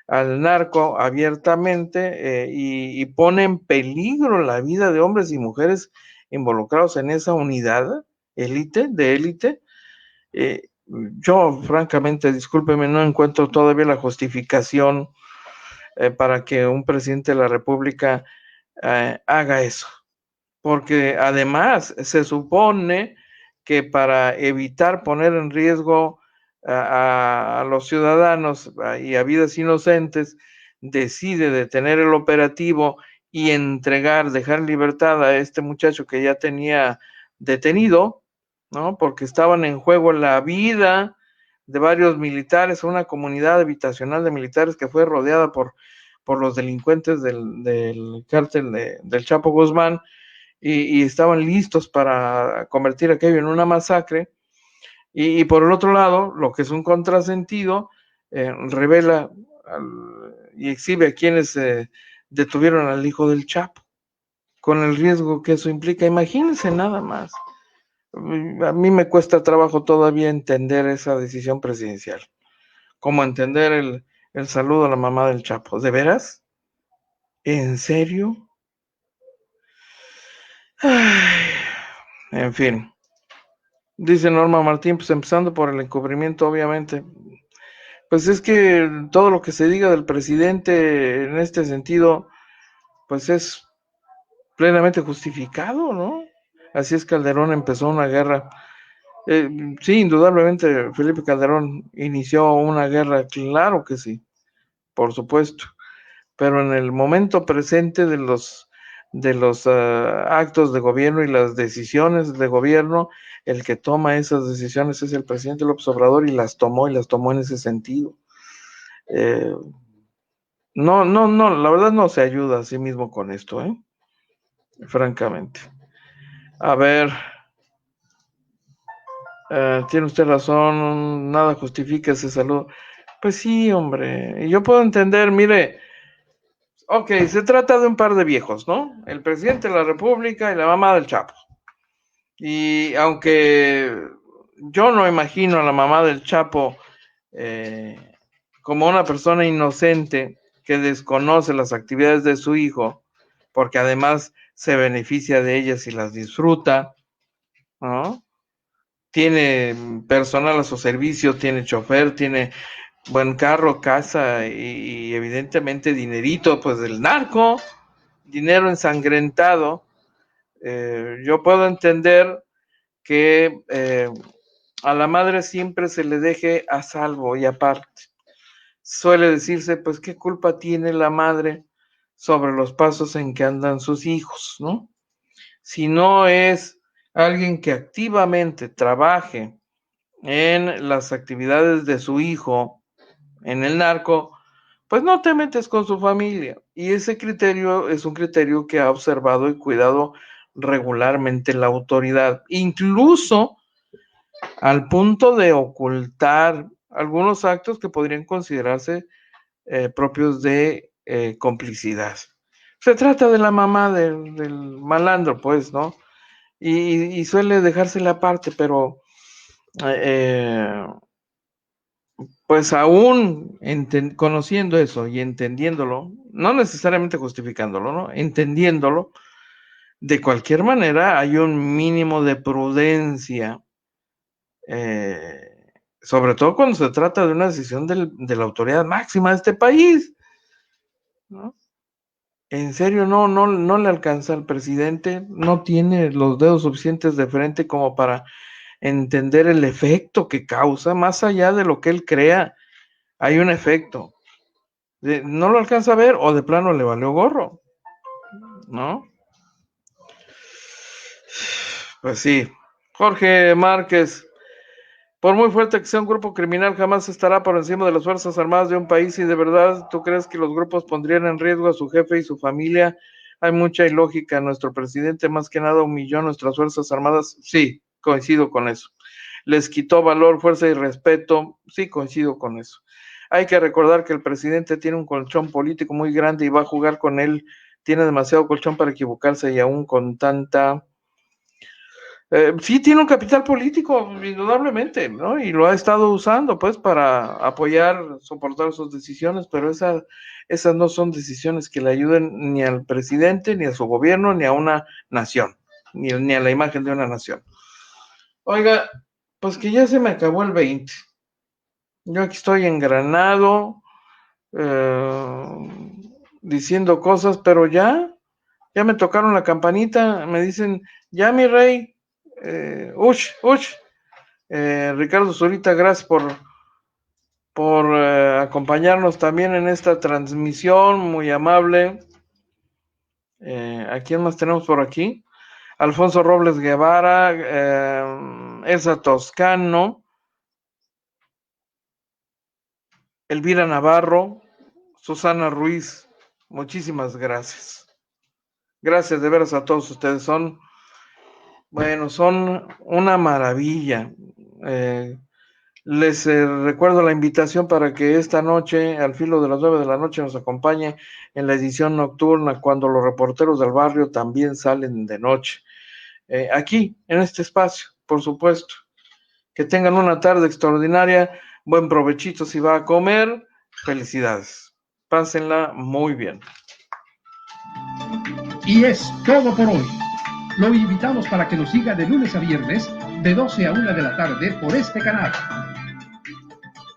al narco abiertamente y pone en peligro la vida de hombres y mujeres involucrados en esa unidad de élite. Yo, francamente, discúlpeme, no encuentro todavía la justificación para que un presidente de la República haga eso, porque además se supone que para evitar poner en riesgo a los ciudadanos y a vidas inocentes, decide detener el operativo y dejar en libertad a este muchacho que ya tenía detenido, ¿no? Porque estaban en juego la vida de varios militares, una comunidad habitacional de militares que fue rodeada por los delincuentes del cártel del Chapo Guzmán, y estaban listos para convertir aquello en una masacre. Y por el otro lado, lo que es un contrasentido, revela y exhibe a quienes detuvieron al hijo del Chapo, con el riesgo que eso implica. Imagínense nada más. A mí me cuesta trabajo todavía entender esa decisión presidencial, como entender el saludo a la mamá del Chapo. ¿De veras? ¿En serio? Ay, en fin. Dice Norma Martín, pues empezando por el encubrimiento, obviamente. Pues es que todo lo que se diga del presidente en este sentido, pues es plenamente justificado, ¿no? Así es, Calderón empezó una guerra. Sí, indudablemente Felipe Calderón inició una guerra, claro que sí, por supuesto. Pero en el momento presente de los actos de gobierno y las decisiones de gobierno, el que toma esas decisiones es el presidente López Obrador, y las tomó en ese sentido. No, la verdad no se ayuda a sí mismo con esto, francamente. A ver, tiene usted razón, nada justifica ese saludo. Pues sí, hombre, yo puedo entender, mire, ok, se trata de un par de viejos, ¿no? El presidente de la República y la mamá del Chapo. Y aunque yo no imagino a la mamá del Chapo como una persona inocente que desconoce las actividades de su hijo, porque además se beneficia de ellas y las disfruta, ¿no? Tiene personal a su servicio, tiene chofer, tiene buen carro, casa y evidentemente dinerito, pues del narco, dinero ensangrentado. Yo puedo entender que a la madre siempre se le deje a salvo y aparte. Suele decirse, pues, ¿qué culpa tiene la madre sobre los pasos en que andan sus hijos, ¿no? Si no es alguien que activamente trabaje en las actividades de su hijo, en el narco, pues no te metes con su familia. Y ese criterio es un criterio que ha observado y cuidado regularmente la autoridad, incluso al punto de ocultar algunos actos que podrían considerarse propios de complicidad. Se trata de la mamá del malandro, pues, ¿no? Y suele dejársela aparte, pero pues aún conociendo eso y entendiéndolo, no necesariamente justificándolo, ¿no? Entendiéndolo, de cualquier manera hay un mínimo de prudencia, sobre todo cuando se trata de una decisión de la autoridad máxima de este país, ¿no? En serio, no le alcanza al presidente, no tiene los dedos suficientes de frente como para entender el efecto que causa, más allá de lo que él crea, hay un efecto. No lo alcanza a ver o de plano le valió gorro, ¿no? Pues sí. Jorge Márquez, por muy fuerte que sea un grupo criminal, jamás estará por encima de las Fuerzas Armadas de un país. Y de verdad, ¿tú crees que los grupos pondrían en riesgo a su jefe y su familia? Hay mucha ilógica. Nuestro presidente más que nada humilló a nuestras Fuerzas Armadas. Sí, coincido con eso. Les quitó valor, fuerza y respeto. Sí, coincido con eso. Hay que recordar que el presidente tiene un colchón político muy grande y va a jugar con él. Tiene demasiado colchón para equivocarse y aún con tanta... sí tiene un capital político, indudablemente, ¿no? Y lo ha estado usando, pues, para apoyar, soportar sus decisiones, pero esas no son decisiones que le ayuden ni al presidente, ni a su gobierno, ni a una nación, ni a la imagen de una nación. Oiga, pues que ya se me acabó el 20. Yo aquí estoy engranado, diciendo cosas, pero ya me tocaron la campanita, me dicen, ya mi rey, Ricardo Zurita, gracias por acompañarnos también en esta transmisión, muy amable. ¿A quién más tenemos por aquí? Alfonso Robles Guevara, Elsa Toscano, Elvira Navarro, Susana Ruiz, muchísimas gracias. Gracias de veras a todos ustedes, son una maravilla. Les recuerdo la invitación para que esta noche, al filo de las 9 de la noche, nos acompañe en la edición nocturna, cuando los reporteros del barrio también salen de noche. Aquí, en este espacio, por supuesto. Que tengan una tarde extraordinaria, buen provechito si va a comer, felicidades. Pásenla muy bien. Y es todo por hoy. Lo invitamos para que nos siga de lunes a viernes, de 12 a 1 de la tarde por este canal.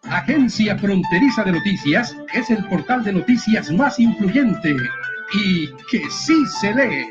Agencia Fronteriza de Noticias es el portal de noticias más influyente y que sí se lee.